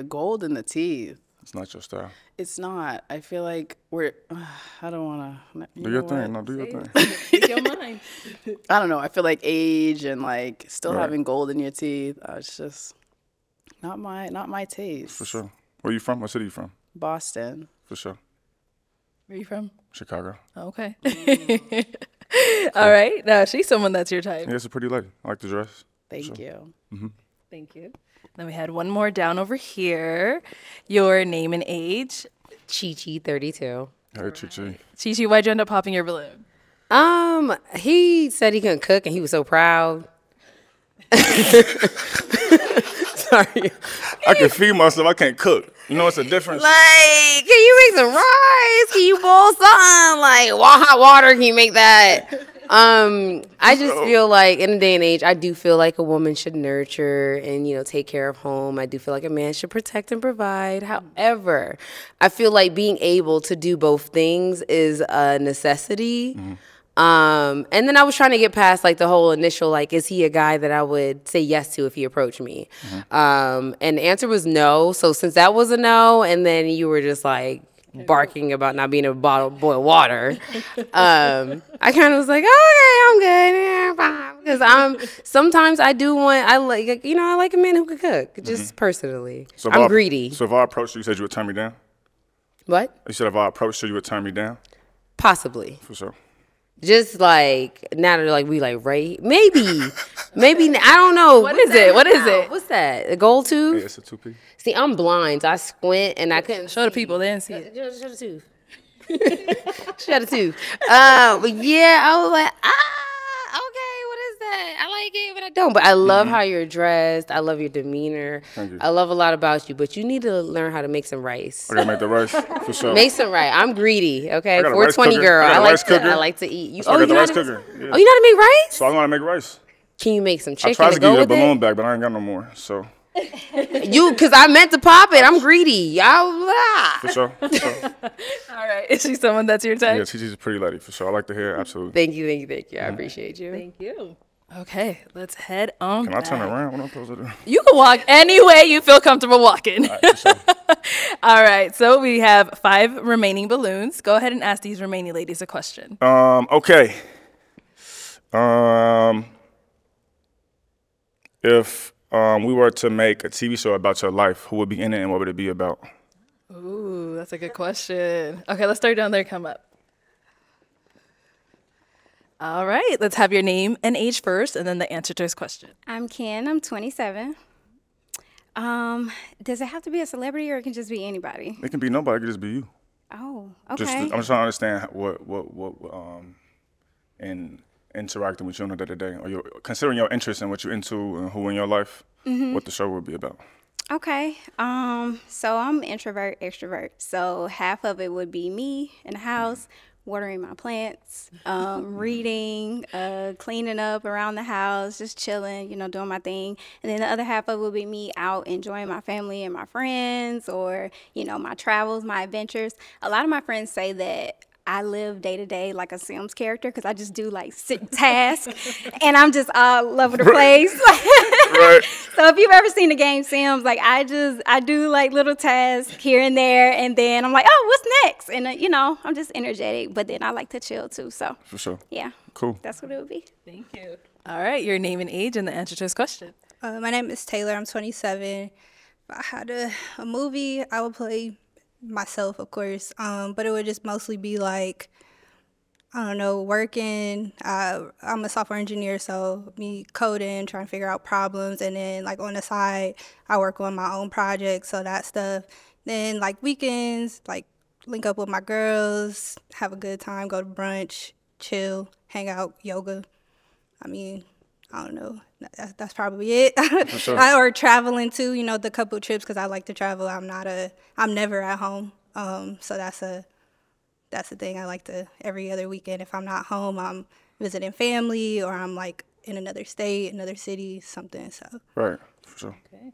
S4: gold in the teeth.
S16: It's not your style.
S4: It's not. I feel like we're. I don't want to.
S16: Do your thing. No, do your thing.
S1: Speak your mind.
S4: I don't know. I feel like age and like still
S16: Right.
S4: having gold in your teeth. It's just not my taste.
S16: For sure. Where you from? What city you from?
S4: Boston.
S16: For sure.
S1: Where are you from?
S16: Chicago.
S1: Okay. All right. Now she's someone that's your type.
S16: Yeah, it's a pretty lady. I like the dress.
S4: Thank you.
S16: Mm-hmm.
S1: Thank you. Then we had one more down over here. Your name and age.
S8: Chi-Chi, 32.
S16: Hey, Chi-Chi.
S1: Chi-Chi, why'd you end up popping your balloon?
S8: He said he couldn't cook and he was so proud. Sorry.
S16: I can feed myself. I can't cook. You know, it's a difference.
S8: Like, can you make some rice? Can you boil something? Like, hot water, can you make that? I just feel like in the day and age, I do feel like a woman should nurture and, you know, take care of home. I do feel like a man should protect and provide. However, I feel like being able to do both things is a necessity.
S16: Mm-hmm.
S8: And then I was trying to get past like the whole initial, like, is he a guy that I would say yes to if he approached me?
S16: Mm-hmm.
S8: And the answer was no. So since that was a no, and then you were just like barking about not being able to boil water, I kind of was like, oh, okay, I'm good. Yeah, fine. Because sometimes I do want, I like a man who can cook, just personally.
S16: So
S8: I'm greedy.
S16: So if I approached you, you said you would turn me down?
S8: What?
S16: You said if I approached you, you would turn me down?
S8: Possibly.
S16: For sure.
S8: Just like now that like we like right, maybe I don't know.
S1: What is it? What is it?
S8: What's that? A gold tooth?
S16: Yeah, it's a 2P.
S8: See, I'm blind. So I squint and I couldn't
S1: show the people. They didn't see it.
S8: Show the tooth. Show the tooth. But yeah, I was like, okay, what is that? I like it, but I don't. But I love how you're dressed. I love your demeanor.
S16: Thank you.
S8: I love a lot about you. But you need to learn how to make some rice.
S16: I gotta make the rice for sure.
S8: Make some rice. I'm greedy. Okay,
S16: I got a rice
S8: 420
S16: cooker.
S8: girl.
S16: I got a rice cooker.
S8: I like to eat.
S16: I got the rice cooker. Yeah.
S8: Oh, you know how to make rice?
S16: So I know how to make rice.
S8: Can you make some chicken
S16: I tried to
S8: go
S16: give you a
S8: with
S16: balloon
S8: it?
S16: back, but I ain't got no more. So
S8: Because I meant to pop it. I'm greedy.
S16: for sure. For sure.
S1: All right. Is she someone that's your type?
S16: Yeah, Chi-Chi's a pretty lady for sure. I like to hear. Absolutely.
S8: Thank you. I appreciate you.
S1: Thank you. Okay, let's head on
S16: Can I
S1: back.
S16: turn around? What am I supposed to do?
S1: You can walk any way you feel comfortable walking.
S16: All right, for sure.
S1: All right, so we have 5 remaining balloons. Go ahead and ask these remaining ladies a question.
S16: Okay. If we were to make a TV show about your life, who would be in it and what would it be about?
S1: Ooh, that's a good question. Okay, let's start down there, come up. All right, let's have your name and age first, and then the answer to his question.
S13: I'm Ken. I'm 27. Does it have to be a celebrity, or it can just be anybody?
S16: It can be nobody. It could just be you.
S13: Oh,
S16: I'm
S13: okay.
S16: just trying to understand what in interacting with you on a day-to-day, or considering your interest in what you're into and who in your life, what the show would be about.
S13: Okay. So I'm introvert, extrovert. So half of it would be me in the house, watering my plants, reading, cleaning up around the house, just chilling, doing my thing. And then the other half of it would be me out enjoying my family and my friends, or, my travels, my adventures. A lot of my friends say that I live day to day like a Sims character, because I just do like tasks and I'm just all over the place.
S16: Right.
S13: So if you've ever seen the game Sims, like I do like little tasks here and there, and then I'm like, oh, what's next? And I'm just energetic, but then I like to chill too. So
S16: For sure.
S13: Yeah.
S16: Cool.
S13: That's what it would be.
S1: Thank you. All right, your name and age and the answer to his question.
S3: My name is Taylor. I'm 27. If I had a movie, I would play myself, of course, but it would just mostly be like, I don't know, working. I'm a software engineer, so me coding, trying to figure out problems, and then like on the side, I work on my own projects, so that stuff. Then like weekends, like link up with my girls, have a good time, go to brunch, chill, hang out, yoga. I mean, I don't know. That's probably it.
S16: Sure.
S3: Or traveling too, the couple trips, because I like to travel. I'm never at home. So that's the thing. I like to, every other weekend, if I'm not home, I'm visiting family, or I'm like in another state, another city, something. So
S16: Right, for sure.
S1: Okay.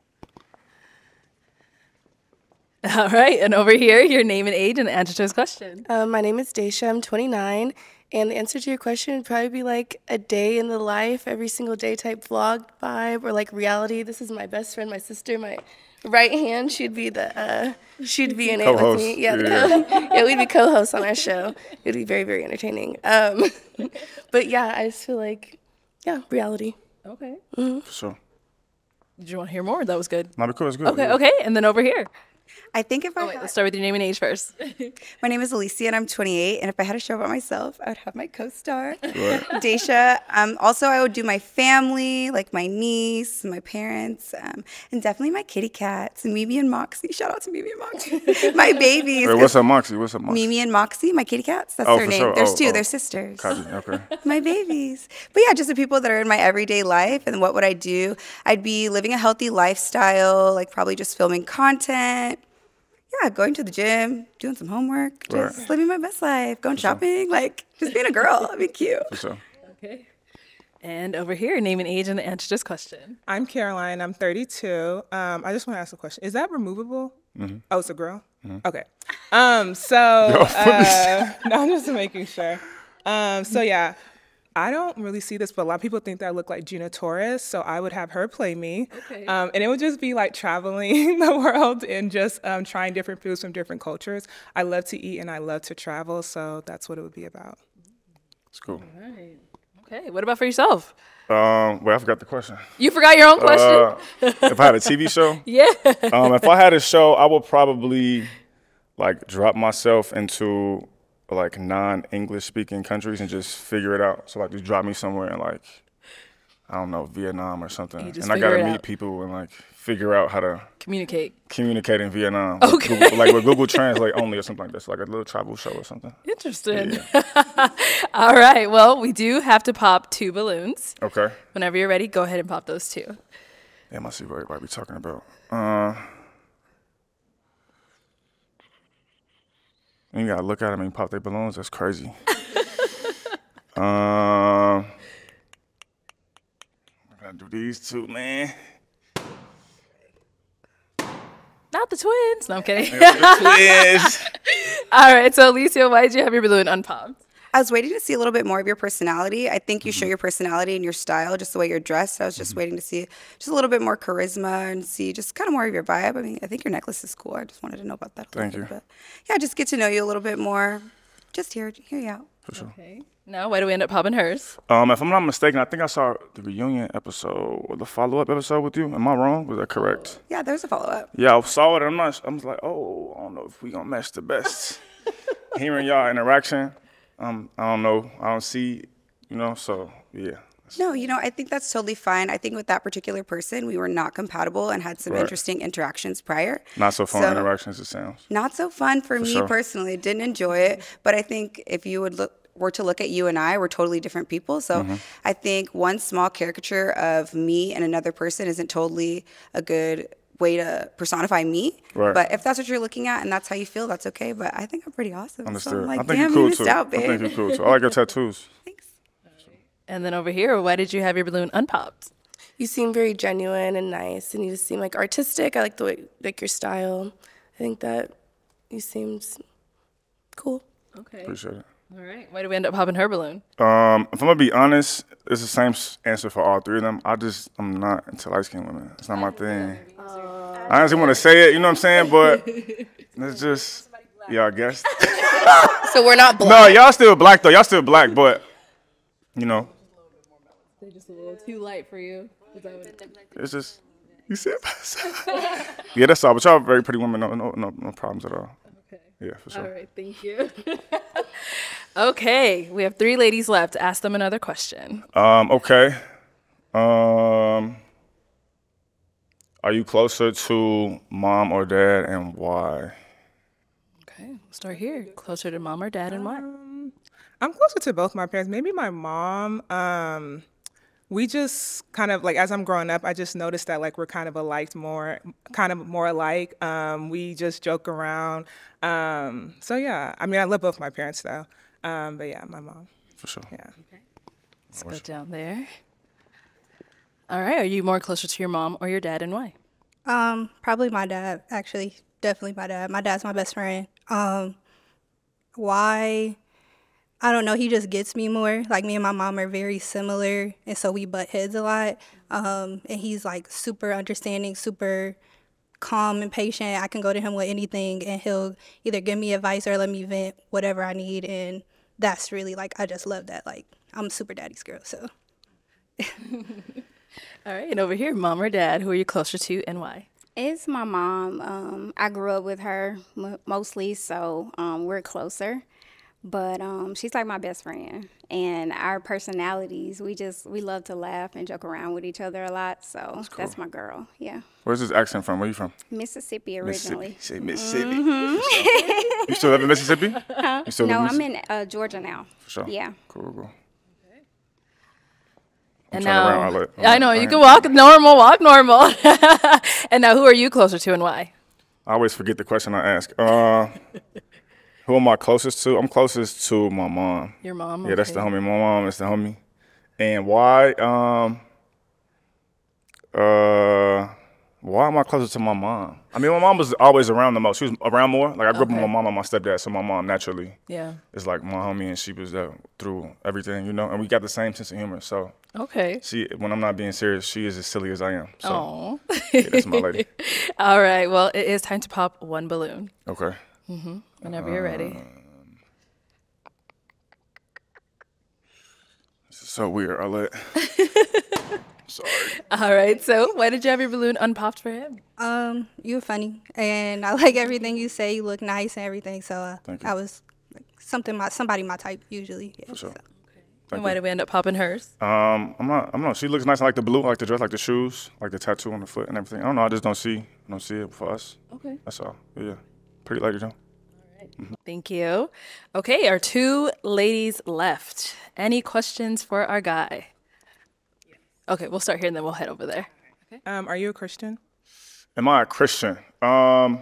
S1: All right, and over here, your name and age and the answer to his question.
S9: My name is Daisha. I'm 29, And the answer to your question would probably be like a day in the life, every single day type vlog vibe, or like reality. This is my best friend, my sister, my right hand. She'd be she'd be in it with me. Yeah, yeah, we'd be co-hosts on our show. It'd be very, very entertaining. But yeah, I just feel like, yeah, reality.
S1: Okay.
S16: For sure.
S1: Did you want to hear more? That was good.
S16: No, because it's good.
S1: Okay, okay. And then over here.
S10: I think if
S1: let's start with your name and age first.
S10: My name is Alicia and I'm 28. And if I had a show about myself, I would have my co-star, Daisha. Also, I would do my family, like my niece, my parents, and definitely my kitty cats, Mimi and Moxie. Shout out to Mimi and Moxie. My babies.
S16: Wait, what's up, Moxie? What's up, Moxie?
S10: Mimi and Moxie, my kitty cats. That's their name.
S16: Sure.
S10: There's two. They're sisters.
S16: Okay.
S10: My babies. But yeah, just the people that are in my everyday life. And what would I do? I'd be living a healthy lifestyle, like probably just filming content. Yeah, going to the gym, doing some homework, just living my best life, going shopping, like just being a girl. That'd be cute.
S16: For sure.
S1: Okay. And over here, name and age and the answer to this question.
S6: I'm Caroline. I'm 32. I just want to ask a question. Is that removable?
S16: Mm-hmm.
S6: Oh, it's a girl?
S16: Mm-hmm.
S6: Okay. No, I'm just making sure. So yeah, I don't really see this, but a lot of people think that I look like Gina Torres, so I would have her play me.
S1: Okay.
S6: And it would just be like traveling the world and just trying different foods from different cultures. I love to eat and I love to travel, so that's what it would be about.
S16: It's cool.
S1: All right. Okay. What about for yourself?
S16: Well, I forgot the question.
S1: You forgot your own question?
S16: If I had a TV show?
S1: Yeah.
S16: If I had a show, I would probably like drop myself into like non-English speaking countries and just figure it out. So like just drop me somewhere in like, I don't know, Vietnam or something. And I gotta meet people and like figure out how to communicate in Vietnam.
S1: Okay.
S16: Like with Google Translate only or something like this, like a little travel show or something.
S1: Interesting.
S16: Yeah.
S1: All right. Well, we do have to pop 2 balloons.
S16: Okay.
S1: Whenever you're ready, go ahead and pop those 2.
S16: Damn, I see what everybody be talking about. And you gotta look at them and pop their balloons. That's crazy. I gotta do these 2, man.
S1: Not the twins. No, I'm kidding.
S16: The twins.
S1: All right. So, Alicia, why did you have your balloon unpopped?
S10: I was waiting to see a little bit more of your personality. I think you show your personality and your style, just the way you're dressed. I was just waiting to see just a little bit more charisma and see just kind of more of your vibe. I mean, I think your necklace is cool. I just wanted to know about that a little bit. But yeah, just get to know you a little bit more. Just hear you out.
S16: For sure.
S1: Okay. Now, why do we end up popping hers?
S16: If I'm not mistaken, I think I saw the reunion episode or the follow-up episode with you. Am I wrong? Was that correct?
S10: Yeah, there's a follow-up.
S16: Yeah, I saw it. I was like, oh, I don't know if we gonna match the best. Hearing y'all interaction. I don't know. I don't see, so yeah.
S10: No, I think that's totally fine. I think with that particular person, we were not compatible and had some interesting interactions prior.
S16: Not so fun interactions, it sounds.
S10: Not so fun for me personally. Didn't enjoy it. But I think if you were to look at you and I, we're totally different people. So I think one small caricature of me and another person isn't totally a good way to personify me.
S16: Right.
S10: But if that's what you're looking at and that's how you feel, that's okay. But I think I'm pretty awesome.
S16: Understood.
S10: So I'm like,
S16: I think
S10: damn,
S16: you're cool
S10: you missed
S16: too.
S10: out, babe.
S16: I think you're cool too. I like your tattoos.
S10: Thanks.
S1: And then over here, why did you have your balloon unpopped?
S9: You seem very genuine and nice, and you just seem like artistic. I like the way, like your style. I think that you seemed cool.
S1: Okay.
S16: Appreciate it.
S1: All right. Why did we end up popping her balloon?
S16: If I'm gonna be honest, it's the same answer for all 3 of them. I'm not into light-skinned women. It's not my thing. I honestly want to say it, you know what I'm saying? But it's just, I guess.
S4: So we're not black.
S16: No, y'all still black though. Y'all still black, but
S1: They're just a little too light for you. Is that what
S16: it's just, you see it? Yeah, that's all. But y'all very pretty women. No problems at all.
S1: Okay.
S16: Yeah, for sure.
S1: All right. Thank you. Okay. We have 3 ladies left. Ask them another question.
S16: Okay. Are you closer to mom or dad, and why?
S1: Okay. We'll start here. Closer to mom or dad, and why?
S6: I'm closer to both my parents. Maybe my mom. We just kind of like, as I'm growing up, I just noticed that like we're kind of more alike. We just joke around. So yeah, I mean, I love both my parents though. But yeah, my mom.
S16: For sure.
S6: Yeah.
S1: Okay. Let's go down there. All right. Are you more closer to your mom or your dad, and why?
S3: Probably my dad, actually. Definitely my dad. My dad's my best friend. Why? I don't know, he just gets me more. Like, me and my mom are very similar, and so we butt heads a lot. And he's like super understanding, super calm and patient. I can go to him with anything, and he'll either give me advice or let me vent whatever I need. And that's really like, I just love that. Like, I'm super daddy's girl, so.
S1: All right, and over here, mom or dad, who are you closer to and why?
S13: It's my mom. I grew up with her mostly, so we're closer. But she's like my best friend, and our personalities, we love to laugh and joke around with each other a lot. So that's my girl. Yeah.
S16: Where's this accent from? Where you from?
S13: Mississippi originally.
S16: Say Mississippi.
S13: Mm-hmm.
S16: You still live in Mississippi?
S13: Huh?
S16: You still
S13: No,
S16: live
S13: I'm in Georgia now.
S16: For sure.
S13: Yeah.
S16: Cool.
S1: And
S16: turn around,
S1: now,
S16: Arlette.
S1: I know, you can walk normal. And now, who are you closer to and why?
S16: I always forget the question I ask. Who am I closest to? I'm closest to my mom.
S1: Your mom?
S16: Yeah, that's the
S1: okay.
S16: homie. My mom is the homie. And why am I closer to my mom? I mean, my mom was always around the most. She was around more. Like, I grew up with my mom and my stepdad, so my mom naturally is like my homie, and she was there through everything, you know? And we got the same sense of humor, so.
S1: Okay.
S16: When I'm not being serious, she is as silly as I am. So,
S1: oh.
S16: Yeah, that's my lady.
S1: All right, well, it is time to pop one balloon.
S16: Okay.
S1: Whenever you're ready.
S16: This is so weird, Arlette. Sorry.
S1: All right, so why did you have your balloon unpopped for him?
S3: You're funny, and I like everything you say. You look nice and everything, so I was like, somebody my type usually. Yeah,
S16: For sure.
S3: so.
S1: And why did we end up popping hers?
S16: I'm not. She looks nice. I like the blue, I like the dress, like the shoes, like the tattoo on the foot and everything. I don't know. I just don't see it for us.
S1: Okay.
S16: That's all. Yeah. Pretty lady though.
S1: Thank you. Okay, our two ladies left. Any questions for our guy? Okay, we'll start here and then we'll head over there. Okay.
S6: Are you a Christian?
S16: Am I a Christian? I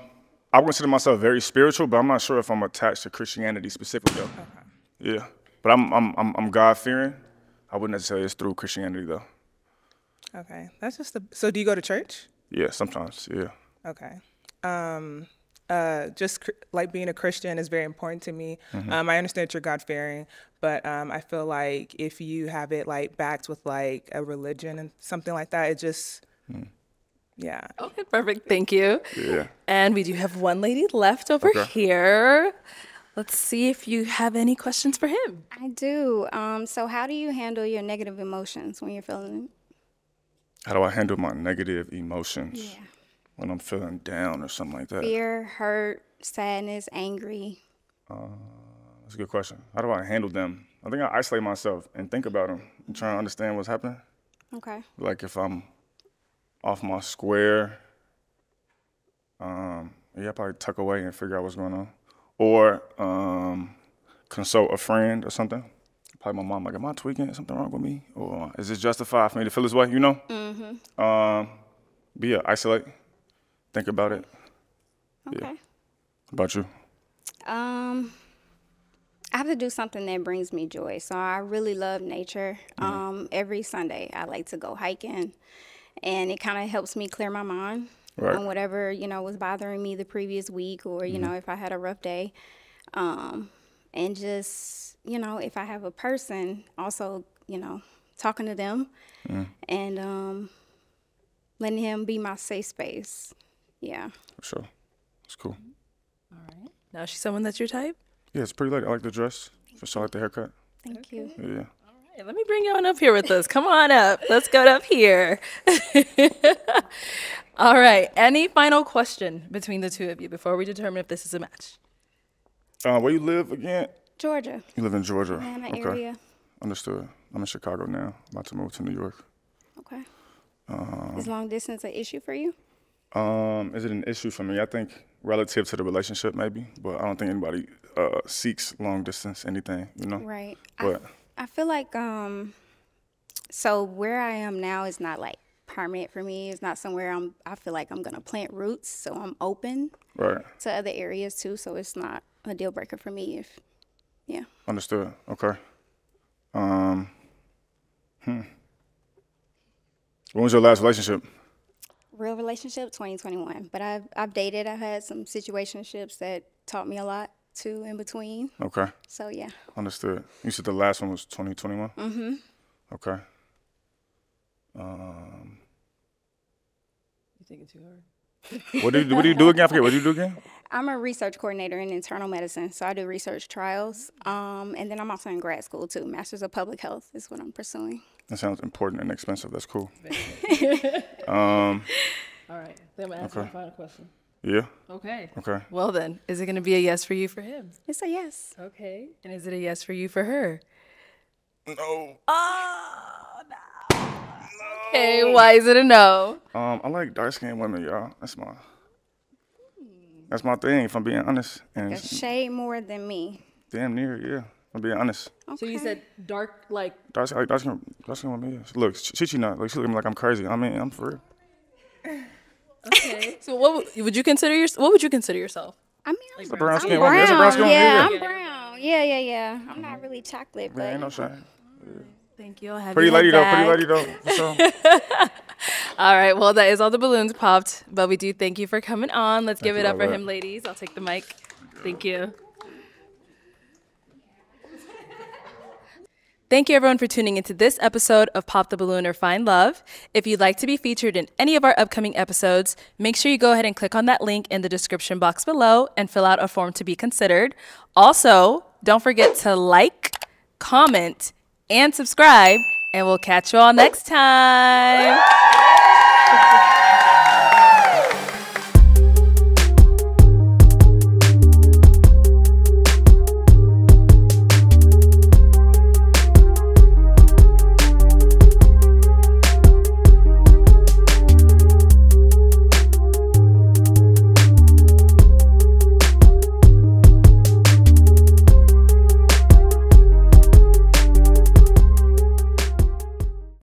S16: would consider myself very spiritual, but I'm not sure if I'm attached to Christianity specifically though. Okay. Yeah. But I'm God-fearing. I wouldn't necessarily it's through Christianity though.
S6: Okay. That's just so do you go to church?
S16: Yeah, sometimes, yeah.
S6: Okay. Like being a Christian is very important to me. I understand that you're God-fearing, but I feel like if you have it like backed with like a religion and something like that, it just, yeah.
S1: Okay, perfect. Thank you.
S16: Yeah.
S1: And we do have one lady left over here. Let's see if you have any questions for him.
S13: I do. So how do you handle your negative emotions when you're feeling them?
S16: How do I handle my negative emotions?
S13: Yeah.
S16: When I'm feeling down or something like that?
S13: Fear, hurt, sadness, angry.
S16: That's a good question. How do I handle them? I think I isolate myself and think about them and try to understand what's happening.
S13: Okay.
S16: Like if I'm off my square, I probably tuck away and figure out what's going on. Or consult a friend or something. Probably my mom, like, am I tweaking? Is something wrong with me? Or is it justified for me to feel this way, you know? Isolate. Think about it.
S13: Okay.
S16: Yeah. About you?
S13: I have to do something that brings me joy. So I really love nature. Every Sunday I like to go hiking, and it kind of helps me clear my mind on whatever, was bothering me the previous week, or, if I had a rough day. And just, if I have a person, also, talking to them and letting him be my safe space. Yeah.
S16: For sure. It's cool.
S1: All right. Now, is she someone that's your type?
S16: Yeah, it's pretty late. I like the dress. For sure, I like the haircut.
S13: Thank you.
S16: Yeah.
S1: All right. Let me bring you on up here with us. Come on up. Let's go up here. All right. Any final question between the two of you before we determine if this is a match?
S16: Where you live again?
S13: Georgia.
S16: You live in Georgia.
S13: Atlanta area.
S16: Understood. I'm in Chicago now. About to move to New York.
S13: Okay. Is long distance an issue for you?
S16: Is it an issue for me? I think relative to the relationship, maybe, but I don't think anybody seeks long distance anything,
S13: Right.
S16: But
S13: I feel like so where I am now is not like permanent for me. It's not somewhere I feel like I'm gonna plant roots. So I'm open to other areas too. So it's not a deal breaker for me yeah.
S16: Understood. Okay. When was your last relationship?
S13: Real relationship, 2021. But I've dated. I've had some situationships that taught me a lot. 2 in between.
S16: Okay.
S13: So yeah.
S16: Understood. You said the last one was 2021?
S13: Mm-hmm.
S16: Okay.
S1: You thinking too hard?
S16: What do you do again? I forget. What do you do again?
S13: I'm a research coordinator in internal medicine, so I do research trials. And then I'm also in grad school too. Masters of Public Health is what I'm pursuing.
S16: That sounds important and expensive. That's cool.
S1: All right. Then I'm gonna ask my final question.
S16: Yeah.
S1: Okay.
S16: Okay.
S1: Well then, is it gonna be a yes for you for him?
S13: It's a yes.
S1: Okay. And is it a yes for you for her?
S16: No.
S1: Oh no. Okay. Why is it a no?
S16: I like dark skinned women, y'all. That's my thing. If I'm being honest. And
S13: A shade more than me.
S16: damn near, yeah. If I'm being honest.
S13: Okay.
S1: So you said dark, like
S16: Dark skin women. Yeah. Look, she not like she look at me like I'm crazy. I mean, I'm for real.
S1: okay. So what would you consider yourself? What would you consider yourself?
S13: I mean,
S16: Like brown
S13: I'm
S16: skin
S13: brown.
S16: woman. That's a brown skin woman.
S13: Yeah, I'm brown. Yeah. I'm not really chocolate, but
S16: ain't no shame.
S1: Thank you. I'll have
S16: Pretty
S1: you
S16: lady
S1: head
S16: though. Pretty
S1: back.
S16: lady though. For sure.
S1: All right. Well, that is all the balloons popped, but we do thank you for coming on. Let's give it
S16: you,
S1: up for
S16: Arlette.
S1: him, ladies. I'll take the mic. Thank you. Thank you, everyone, for tuning into this episode of Pop the Balloon or Find Love. If you'd like to be featured in any of our upcoming episodes, make sure you go ahead and click on that link in the description box below and fill out a form to be considered. Also, don't forget to like, comment, and subscribe, and we'll catch you all next time.